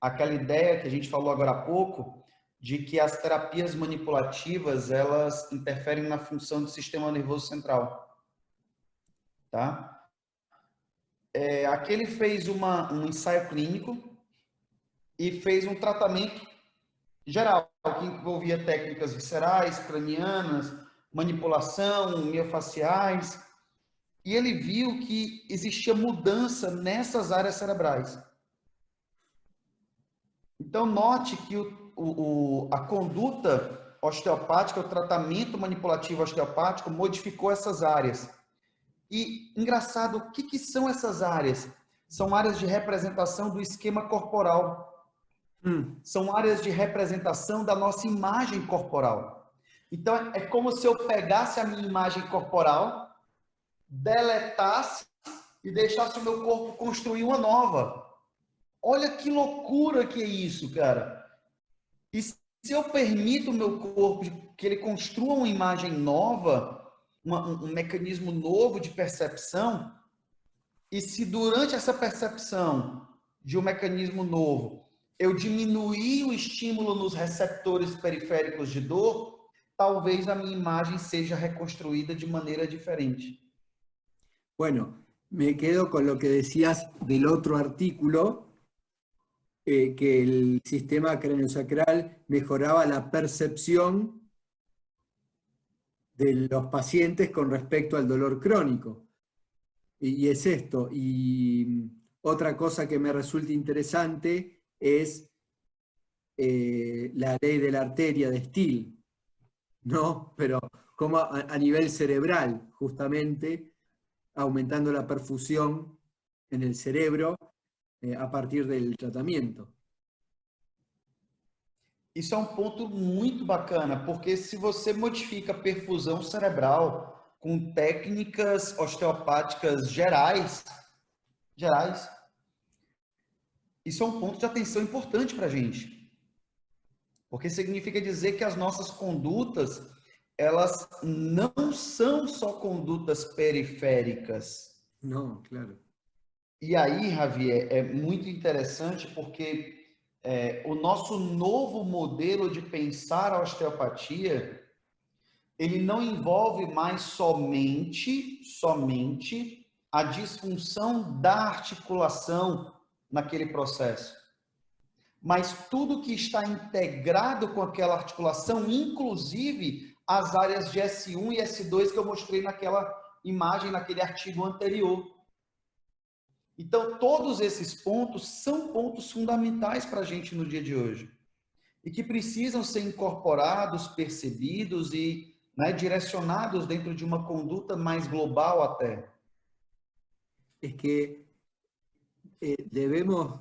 aquela ideia que a gente falou agora há pouco, de que as terapias manipulativas, elas interferem na função do sistema nervoso central. Tá? Aqui ele fez um ensaio clínico e fez um tratamento geral, que envolvia técnicas viscerais, cranianas, manipulação, miofaciais, e ele viu que existia mudança nessas áreas cerebrais. Então, note que a conduta osteopática, o tratamento manipulativo osteopático modificou essas áreas. E, engraçado, o que são essas áreas? São áreas de representação do esquema corporal. São áreas de representação da nossa imagem corporal. Então, é como se eu pegasse a minha imagem corporal, deletasse e deixasse o meu corpo construir uma nova. Olha que loucura que é isso, cara. E se eu permito o meu corpo que ele construa uma imagem nova, um mecanismo novo de percepção, e se durante essa percepção de um mecanismo novo eu diminuir o estímulo nos receptores periféricos de dor, talvez a minha imagem seja reconstruída de maneira diferente. Bueno, me quedo con lo que decías del otro artículo, que el sistema craneosacral mejoraba la percepción de los pacientes con respecto al dolor crónico. Y es esto. Y otra cosa que me resulta interesante es la ley de la arteria de Steele, ¿no? Pero como a nivel cerebral, justamente, aumentando la perfusión en el cerebro a partir del tratamiento. Isso é um ponto muito bacana, porque se você modifica a perfusão cerebral com técnicas osteopáticas gerais, isso é um ponto de atenção importante para a gente. Porque significa dizer que as nossas condutas, elas não são só condutas periféricas. No, claro. E aí, Javier, é muito interessante porque o nosso novo modelo de pensar a osteopatia, ele não envolve mais somente a disfunção da articulação naquele processo, mas tudo que está integrado com aquela articulação, inclusive as áreas de S1 e S2 que eu mostrei naquela imagem, naquele artigo anterior. Então, todos esses pontos são pontos fundamentais para a gente no dia de hoje e que precisam ser incorporados, percebidos e direcionados dentro de uma conduta mais global até. Es que debemos,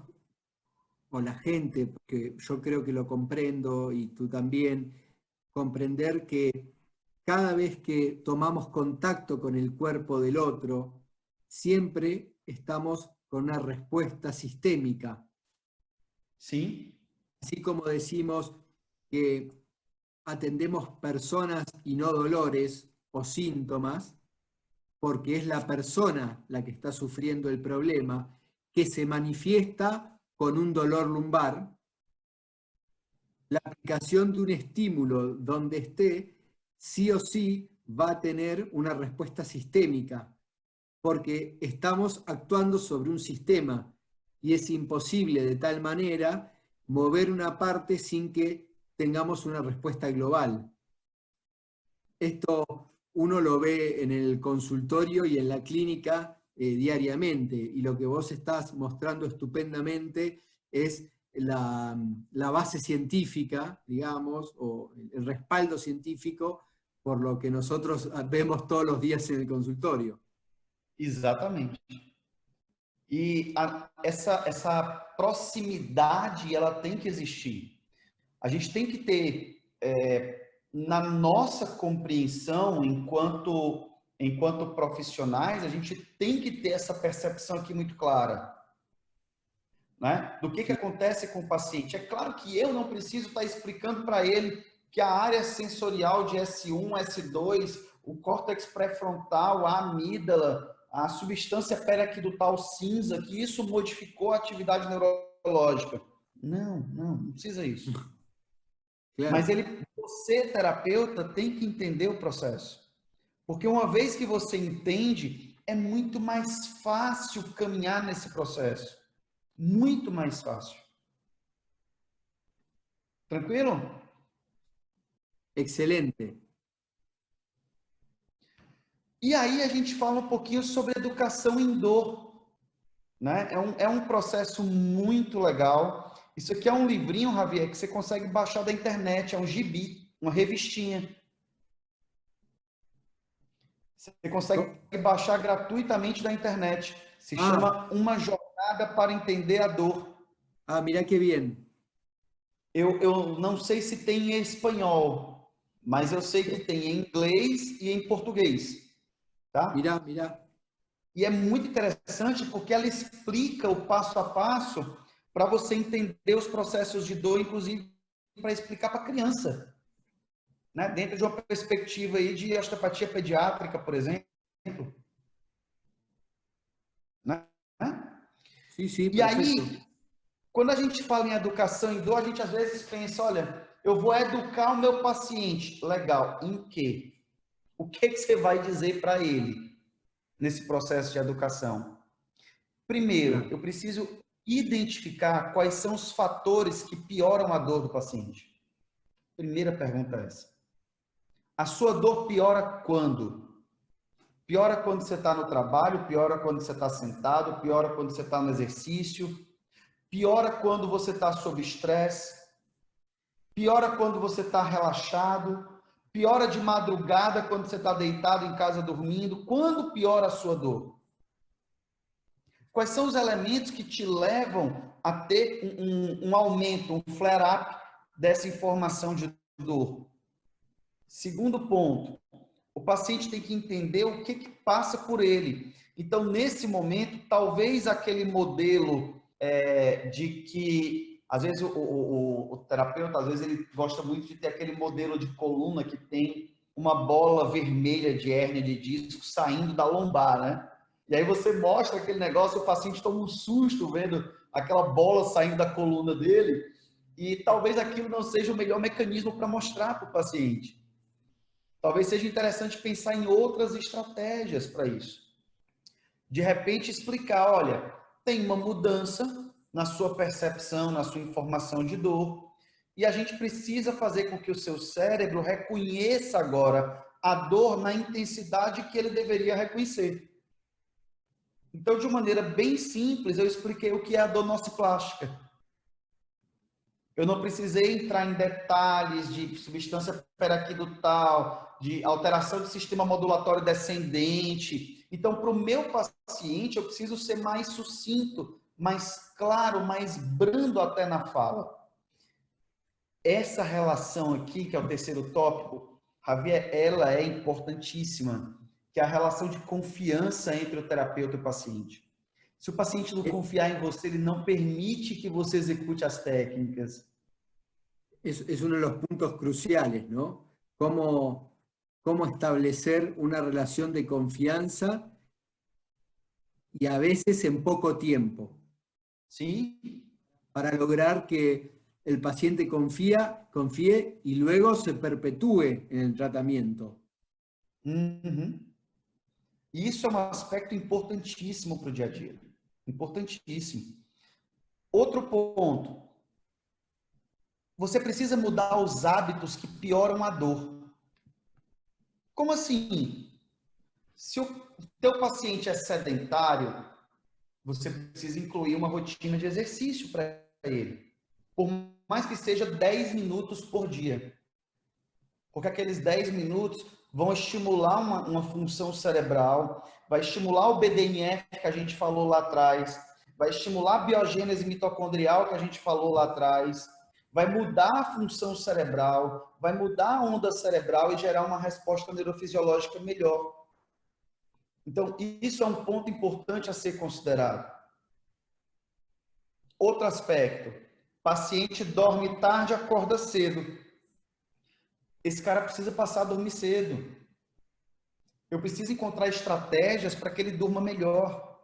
o la gente, porque yo creo que lo comprendo y tú también, comprender que cada vez que tomamos contacto con el cuerpo del otro, siempre estamos con una respuesta sistémica. Sí. Así como decimos que atendemos personas y no dolores o síntomas, porque es la persona la que está sufriendo el problema, que se manifiesta con un dolor lumbar, la aplicación de un estímulo donde esté, sí o sí va a tener una respuesta sistémica, porque estamos actuando sobre un sistema y es imposible de tal manera mover una parte sin que tengamos una respuesta global. Esto uno lo ve en el consultorio y en la clínica diariamente, y lo que vos estás mostrando estupendamente es la base científica, digamos, o el respaldo científico por lo que nosotros vemos todos los días en el consultorio. Exatamente. E essa proximidade, ela tem que existir. A gente tem que ter, na nossa compreensão, enquanto profissionais, a gente tem que ter essa percepção aqui muito clara, né? Do que acontece com o paciente. É claro que eu não preciso estar explicando para ele que a área sensorial de S1, S2, o córtex pré-frontal, a amígdala, a substância periaquidutal cinza, que isso modificou a atividade neurológica. Não precisa isso. Claro. Mas você, terapeuta, tem que entender o processo. Porque uma vez que você entende, é muito mais fácil caminhar nesse processo. Muito mais fácil. Tranquilo? Excelente. E aí a gente fala um pouquinho sobre educação em dor, né? É um processo muito legal. Isso aqui é um livrinho, Javier, que você consegue baixar da internet, é um gibi, uma revistinha. Você consegue baixar gratuitamente da internet. Se chama Uma Jornada para Entender a Dor. Ah, mira que bien. Eu não sei se tem em espanhol, mas eu sei que tem em inglês e em português. Tá? Mira. E é muito interessante porque ela explica o passo a passo para você entender os processos de dor, inclusive para explicar para a criança, né? Dentro de uma perspectiva aí de osteopatia pediátrica, por exemplo. Né? Sim, e perfeito. aí, quando a gente fala em educação em dor, a gente às vezes pensa, olha, eu vou educar o meu paciente. Legal, em quê? O que você vai dizer para ele nesse processo de educação? Primeiro, eu preciso identificar quais são os fatores que pioram a dor do paciente. Primeira pergunta é essa. A sua dor piora quando? Piora quando você está no trabalho, piora quando você está sentado, piora quando você está no exercício, piora quando você está sob estresse, piora quando você está relaxado, Piora de madrugada quando você está deitado em casa dormindo? Quando piora a sua dor? Quais são os elementos que te levam a ter um aumento, um flare-up dessa informação de dor? Segundo ponto, o paciente tem que entender o que passa por ele. Então, nesse momento, talvez aquele modelo de que, às vezes, o terapeuta, às vezes, ele gosta muito de ter aquele modelo de coluna que tem uma bola vermelha de hérnia de disco saindo da lombar, né? E aí você mostra aquele negócio, o paciente toma um susto vendo aquela bola saindo da coluna dele, e talvez aquilo não seja o melhor mecanismo para mostrar para o paciente. Talvez seja interessante pensar em outras estratégias para isso. De repente explicar, olha, tem uma mudança na sua percepção, na sua informação de dor, e a gente precisa fazer com que o seu cérebro reconheça agora a dor na intensidade que ele deveria reconhecer. Então, de maneira bem simples, eu expliquei o que é a dor nociplástica. Eu não precisei entrar em detalhes de substância peraquidutal, de alteração do sistema modulatório descendente. Então, para o meu paciente, eu preciso ser mais sucinto, mais claro, mais brando até na fala. Essa relação aqui, que é o terceiro tópico, Javier, ela é importantíssima, que é a relação de confiança entre o terapeuta e o paciente. Se o paciente não confiar em você, ele não permite que você execute as técnicas. Es uno de los puntos cruciales, ¿no? Cómo establecer una relación de confianza y a veces en poco tiempo. ¿Sí? Para lograr que el paciente confíe y luego se perpetúe en el tratamiento. Isso é um aspecto importantíssimo para o dia a dia. Importantíssimo. Outro ponto. Você precisa mudar os hábitos que pioram a dor. Como assim? Se o teu paciente é sedentário, você precisa incluir uma rotina de exercício para ele. Por mais que seja 10 minutos por dia. Porque aqueles 10 minutos vão estimular uma função cerebral, vai estimular o BDNF que a gente falou lá atrás, vai estimular a biogênese mitocondrial que a gente falou lá atrás, vai mudar a função cerebral, vai mudar a onda cerebral e gerar uma resposta neurofisiológica melhor. Então, isso é um ponto importante a ser considerado. Outro aspecto, paciente dorme tarde, acorda cedo. Esse cara precisa passar a dormir cedo. Eu preciso encontrar estratégias para que ele durma melhor.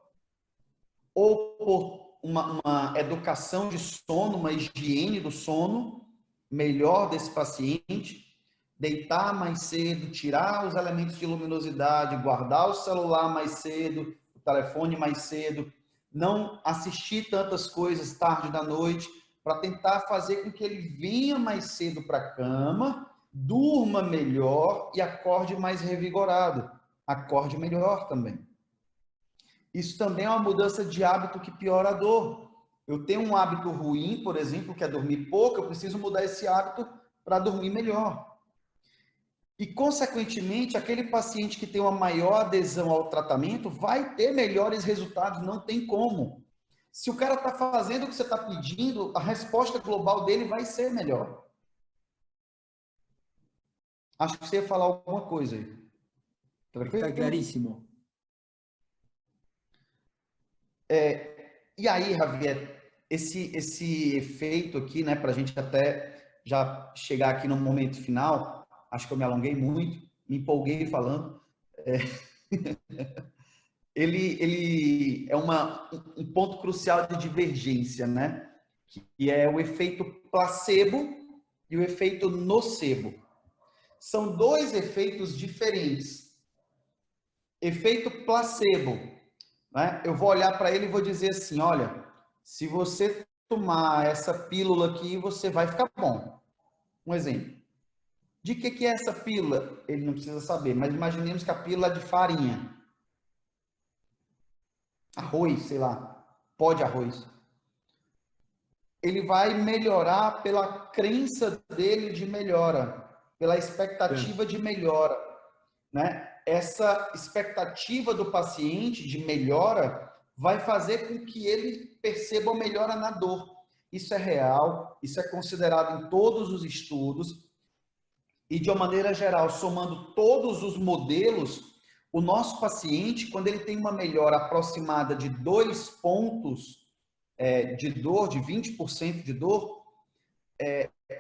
Ou por uma educação de sono, uma higiene do sono melhor desse paciente, deitar mais cedo, tirar os elementos de luminosidade, guardar o celular mais cedo, o telefone mais cedo, não assistir tantas coisas tarde da noite, para tentar fazer com que ele venha mais cedo para a cama, durma melhor e acorde mais revigorado. Acorde melhor também. Isso também é uma mudança de hábito que piora a dor. Eu tenho um hábito ruim, por exemplo, que é dormir pouco, eu preciso mudar esse hábito para dormir melhor. E, consequentemente, aquele paciente que tem uma maior adesão ao tratamento vai ter melhores resultados, não tem como. Se o cara está fazendo o que você está pedindo, a resposta global dele vai ser melhor. Acho que você ia falar alguma coisa aí. Está claríssimo. E aí, Javier, esse efeito aqui, né, para a gente até já chegar aqui no momento final, acho que eu me alonguei muito, me empolguei falando. Ele é um ponto crucial de divergência, né? Que é o efeito placebo e o efeito nocebo. São dois efeitos diferentes. Efeito placebo, né? Eu vou olhar para ele e vou dizer assim, olha, se você tomar essa pílula aqui, você vai ficar bom. Um exemplo. De que é essa pílula? Ele não precisa saber, mas imaginemos que a pílula é de farinha. Arroz, sei lá, pó de arroz. Ele vai melhorar pela crença dele de melhora. pela expectativa de melhora, né? Essa expectativa do paciente de melhora vai fazer com que ele perceba uma melhora na dor. Isso é real, isso é considerado em todos os estudos e, de uma maneira geral, somando todos os modelos, o nosso paciente, quando ele tem uma melhora aproximada de 2 pontos de dor, de 20% de dor,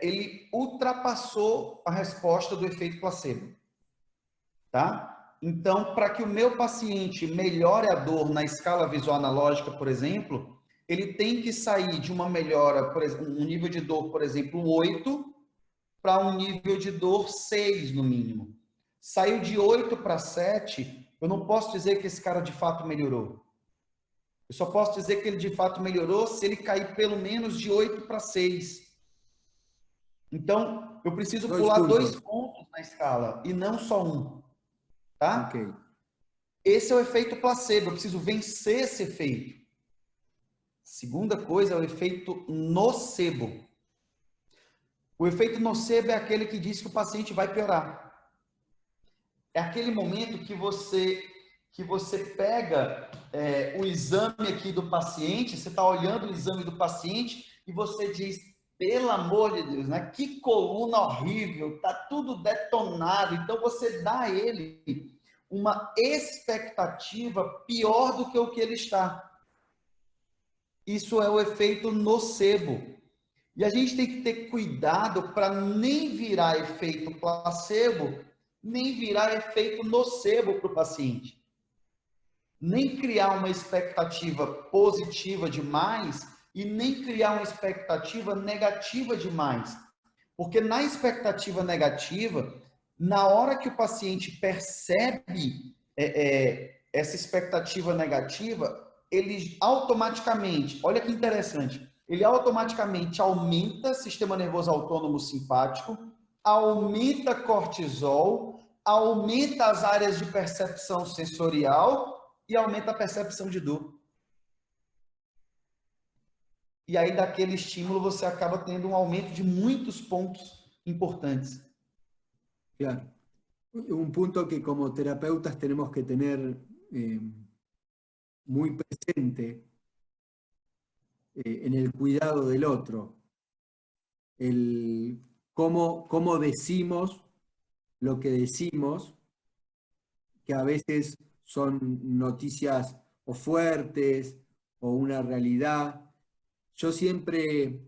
ele ultrapassou a resposta do efeito placebo, tá? Então, para que o meu paciente melhore a dor na escala visual analógica, por exemplo, ele tem que sair de uma melhora, por exemplo, um nível de dor, por exemplo, 8, para um nível de dor 6, no mínimo. Saiu de 8 para 7, eu não posso dizer que esse cara de fato melhorou. Eu só posso dizer que ele de fato melhorou se ele cair pelo menos de 8 para 6. Então, eu preciso pular 2 pontos na escala e não só um. Tá? Okay. Esse é o efeito placebo, eu preciso vencer esse efeito. Segunda coisa é o efeito nocebo. O efeito nocebo é aquele que diz que o paciente vai piorar. É aquele momento que você pega o exame aqui do paciente, você está olhando o exame do paciente e você diz, pelo amor de Deus, né? Que coluna horrível, tá tudo detonado. Então você dá a ele uma expectativa pior do que o que ele está. Isso é o efeito nocebo. E a gente tem que ter cuidado para nem virar efeito placebo, nem virar efeito nocebo para o paciente. Nem criar uma expectativa positiva demais e nem criar uma expectativa negativa demais. Porque na expectativa negativa, na hora que o paciente percebe essa expectativa negativa, ele automaticamente, olha que interessante, ele automaticamente aumenta sistema nervoso autônomo simpático, aumenta cortisol, aumenta as áreas de percepção sensorial e aumenta a percepção de dor. E aí, daquele estímulo, você acaba tendo um aumento de muitos pontos importantes. Claro. Un punto que como terapeutas tenemos que tener muy presente en el cuidado del otro. Cómo decimos lo que decimos, que a veces son noticias o fuertes o una realidad. Yo siempre,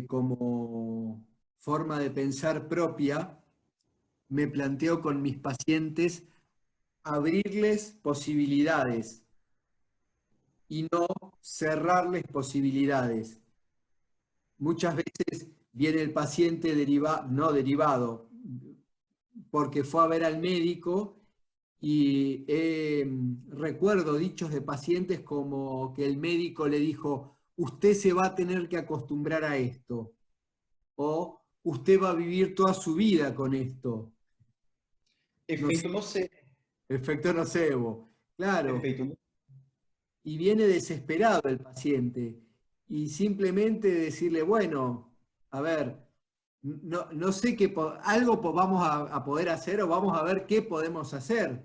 como forma de pensar propia, me planteo con mis pacientes abrirles posibilidades y no cerrarles posibilidades. Muchas veces viene el paciente no derivado, porque fue a ver al médico y recuerdo dichos de pacientes como que el médico le dijo, usted se va a tener que acostumbrar a esto, o usted va a vivir toda su vida con esto. Efeito nocebo. Efecto nocebo, claro. Efeito nocebo. Y viene desesperado el paciente y simplemente decirle, bueno, a ver, no sé qué, algo vamos a poder hacer o vamos a ver qué podemos hacer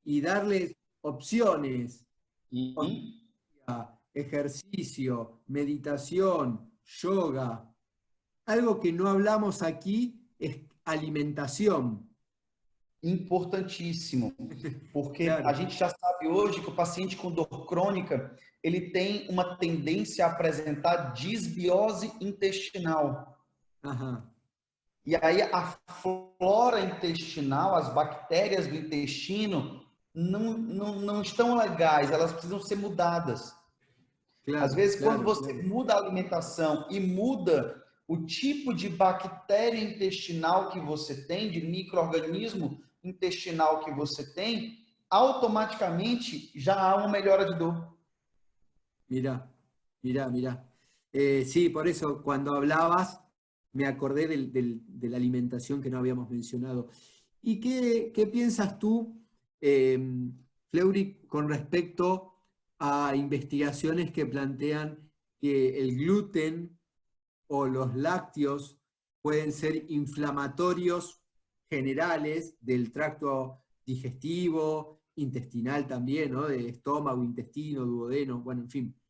y darles opciones, ejercicio, meditación, yoga. Algo que no hablamos aquí es alimentación. Importantíssimo, porque Claro. a gente já sabe hoje que o paciente com dor crônica, ele tem uma tendência a apresentar disbiose intestinal. Ajá. E aí a flora intestinal, as bactérias do intestino, não estão legais, elas precisam ser mudadas. Claro, às vezes, quando você muda a alimentação e muda o tipo de bactéria intestinal que você tem, de micro-organismo intestinal que você tem, automaticamente já há uma melhora de dor. Mirá. Sí, por eso cuando hablabas me acordé de la alimentación que no habíamos mencionado. ¿Y qué piensas tú, Fleury, con respecto a investigaciones que plantean que el gluten o los lácteos pueden ser inflamatorios generales del tracto digestivo, intestinal también, ¿no? De estómago, intestino, duodeno, bueno, en fin.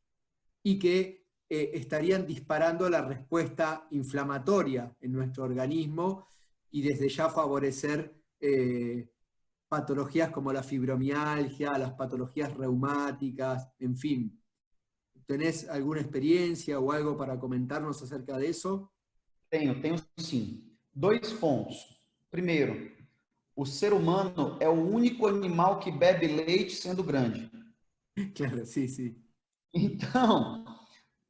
Y que estarían disparando la respuesta inflamatoria en nuestro organismo y desde ya favorecer patologías como la fibromialgia, las patologías reumáticas, en fin. ¿Tenés alguna experiencia o algo para comentarnos acerca de eso? Tenho sim. 2 pontos. Primeiro, o ser humano é o único animal que bebe leite sendo grande. Claro, sí, sí. Então,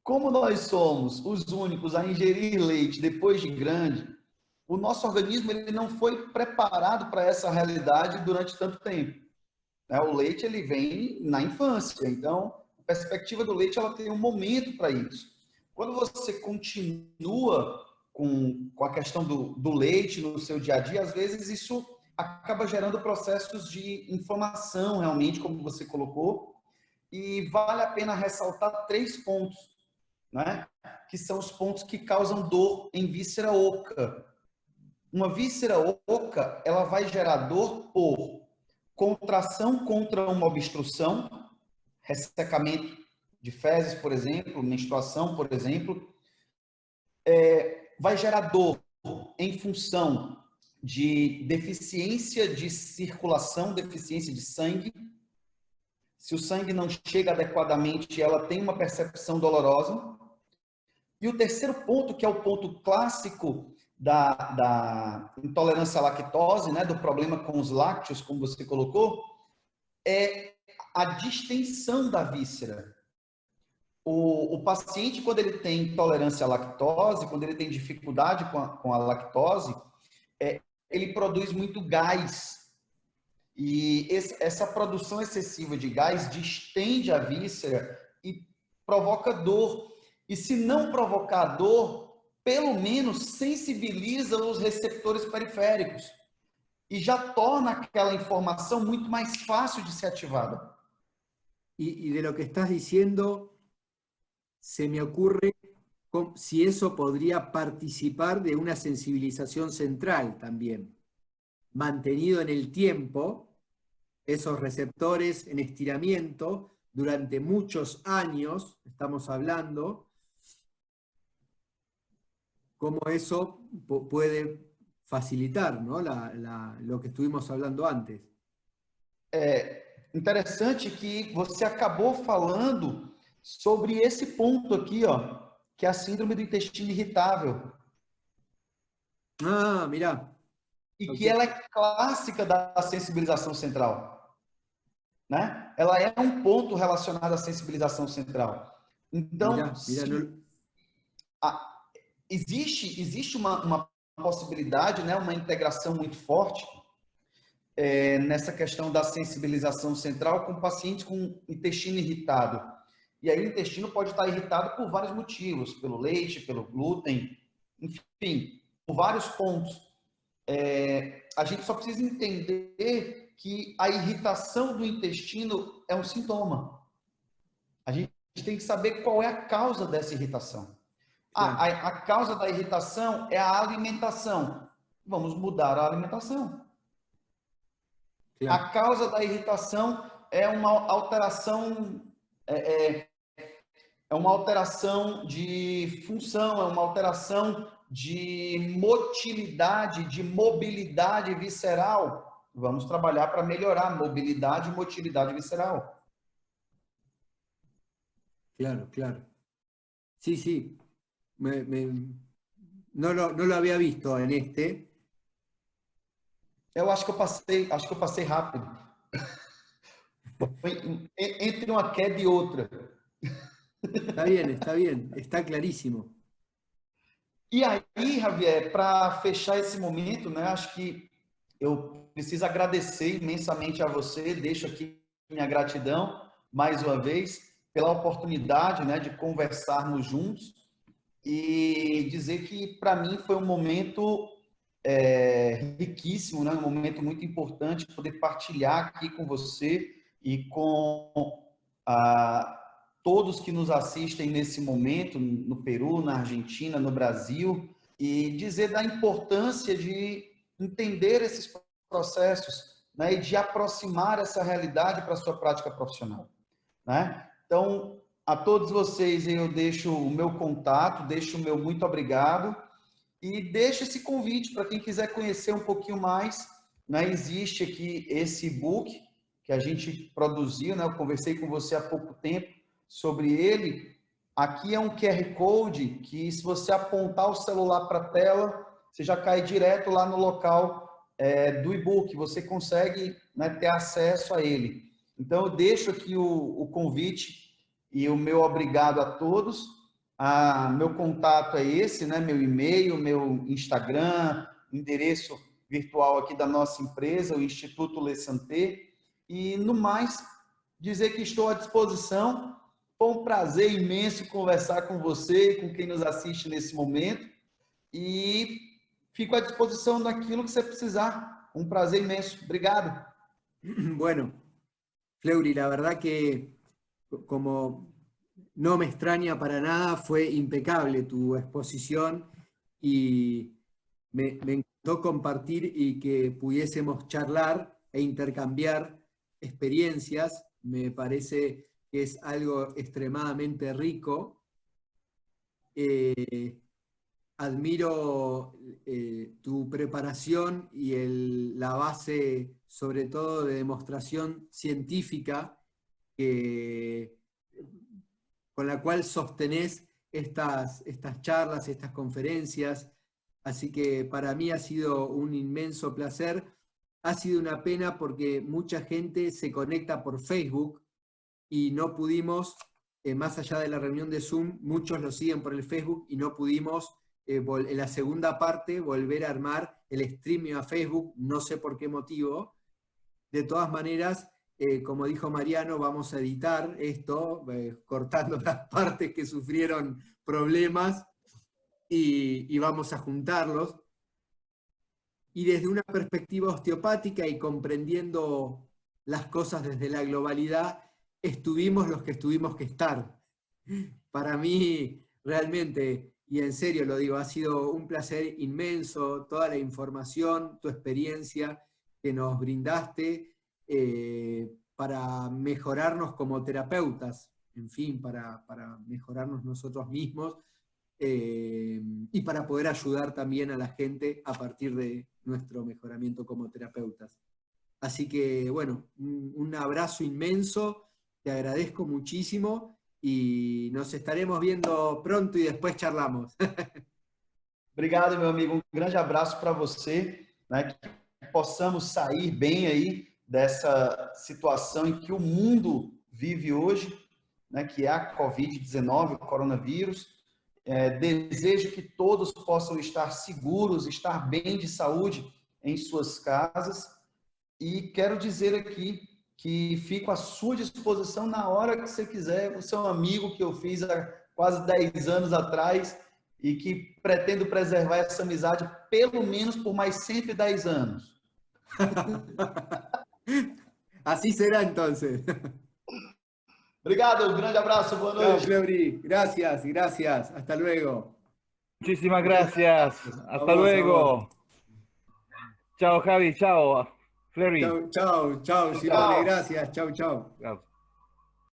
como nós somos os únicos a ingerir leite depois de grande, o nosso organismo ele não foi preparado para essa realidade durante tanto tempo. O leite ele vem na infância, então a perspectiva do leite ela tem um momento para isso. Quando você continua com a questão do leite no seu dia a dia, às vezes isso acaba gerando processos de inflamação, realmente, como você colocou, e vale a pena ressaltar 3 pontos, né? Que são os pontos que causam dor em víscera oca. Uma víscera oca, ela vai gerar dor por contração contra uma obstrução, ressecamento de fezes, por exemplo, menstruação, por exemplo, vai gerar dor em função de deficiência de circulação, deficiência de sangue. Se o sangue não chega adequadamente, ela tem uma percepção dolorosa. E o terceiro ponto, que é o ponto clássico da intolerância à lactose, né, do problema com os lácteos, como você colocou, é a distensão da víscera. O paciente, quando ele tem intolerância à lactose, quando ele tem dificuldade com a lactose, ele produz muito gás. E essa produção excessiva de gás distende a víscera e provoca dor. E se não provocar dor, pelo menos sensibiliza os receptores periféricos e já torna aquela informação muito mais fácil de ser ativada. Y de lo que estás diciendo, se me ocurre si eso podría participar de una sensibilización central también, mantenido en el tiempo, esos receptores en estiramiento durante muchos años, estamos hablando, cómo eso puede facilitar, ¿no? lo que estuvimos hablando antes. Interessante que você acabou falando sobre esse ponto aqui, ó, que é a síndrome do intestino irritável. Ah, mirá. E que ela é clássica da sensibilização central, né? Ela é um ponto relacionado à sensibilização central. Então, existe uma possibilidade, né, uma integração muito forte nessa questão da sensibilização central com pacientes com intestino irritado. E aí o intestino pode estar irritado por vários motivos, pelo leite, pelo glúten, enfim, por vários pontos. A gente só precisa entender que a irritação do intestino é um sintoma. A gente tem que saber qual é a causa dessa irritação. A causa da irritação é a alimentação. Vamos mudar a alimentação. A causa da irritação é uma alteração, é uma alteração de função, é uma alteração de motilidade, de mobilidade visceral. Vamos trabalhar para melhorar mobilidade e motilidade visceral. Claro, claro. Sí, sí. No lo había visto en este. Eu acho que eu passei rápido. Entre uma queda e outra. Está bien, está clarísimo. E aí, Javier, para fechar esse momento, né, acho que eu preciso agradecer imensamente a você, deixo aqui minha gratidão, mais uma vez, pela oportunidade, né, de conversarmos juntos e dizer que, para mim, foi um momento riquíssimo, né, um momento muito importante poder partilhar aqui com você e com todos que nos assistem nesse momento, no Peru, na Argentina, no Brasil, e dizer da importância de entender esses processos, né, e de aproximar essa realidade para a sua prática profissional, né? Então, a todos vocês eu deixo o meu contato, deixo o meu muito obrigado e deixo esse convite para quem quiser conhecer um pouquinho mais, né? Existe aqui esse e-book que a gente produziu, né? Eu conversei com você há pouco tempo sobre ele. Aqui é um QR Code que, se você apontar o celular para a tela, você já cai direto lá no local do e-book. Você consegue, né, ter acesso a ele. Então, eu deixo aqui o convite e o meu obrigado a todos. Meu contato é esse, né? Meu e-mail, meu Instagram, endereço virtual aqui da nossa empresa, o Instituto Le Santé. E, no mais, dizer que estou à disposição. Foi um prazer imenso conversar com você e com quem nos assiste nesse momento. E fico à disposição daquilo que você precisar. Um prazer imenso. Obrigado. Bueno, Fleury, la verdad que como no me extraña para nada, fue impecable tu exposición y me encantó compartir y que pudiésemos charlar e intercambiar experiencias. Me parece que es algo extremadamente rico. Admiro tu preparación y la base, sobre todo, de demostración científica con la cual sostenés estas charlas, estas conferencias. Así que para mí ha sido un inmenso placer. Ha sido una pena porque mucha gente se conecta por Facebook y no pudimos, más allá de la reunión de Zoom, muchos lo siguen por el Facebook y no pudimos en la segunda parte volver a armar el streaming a Facebook, no sé por qué motivo. De todas maneras, como dijo Mariano, vamos a editar esto, cortando las partes que sufrieron problemas y vamos a juntarlos. Y desde una perspectiva osteopática y comprendiendo las cosas desde la globalidad, estuvimos los que tuvimos que estar. Para mí, realmente, y en serio lo digo, ha sido un placer inmenso toda la información, tu experiencia que nos brindaste para mejorarnos como terapeutas, en fin, para mejorarnos nosotros mismos y para poder ayudar también a la gente a partir de nuestro mejoramiento como terapeutas. Así que, bueno, un abrazo inmenso, te agradezco muchísimo y nos estaremos viendo pronto e depois charlamos. Obrigado, meu amigo. Um grande abraço para você, né? Que possamos sair bem aí dessa situação em que o mundo vive hoje, né? Que é a Covid-19, o coronavírus. Desejo que todos possam estar seguros, estar bem de saúde em suas casas. E quero dizer aqui que fico à sua disposição na hora que você quiser. Você é um amigo que eu fiz há quase 10 anos atrás e que pretendo preservar essa amizade pelo menos por mais 110 anos. Assim será, então. Obrigado, um grande abraço, boa noite. Chao, Fleury. Gracias, gracias. Hasta luego. Muchísimas gracias. Hasta luego. Chao, Javi. Chao, Fleury. Chao, Gimone. Gracias. Chao, chao. Chao.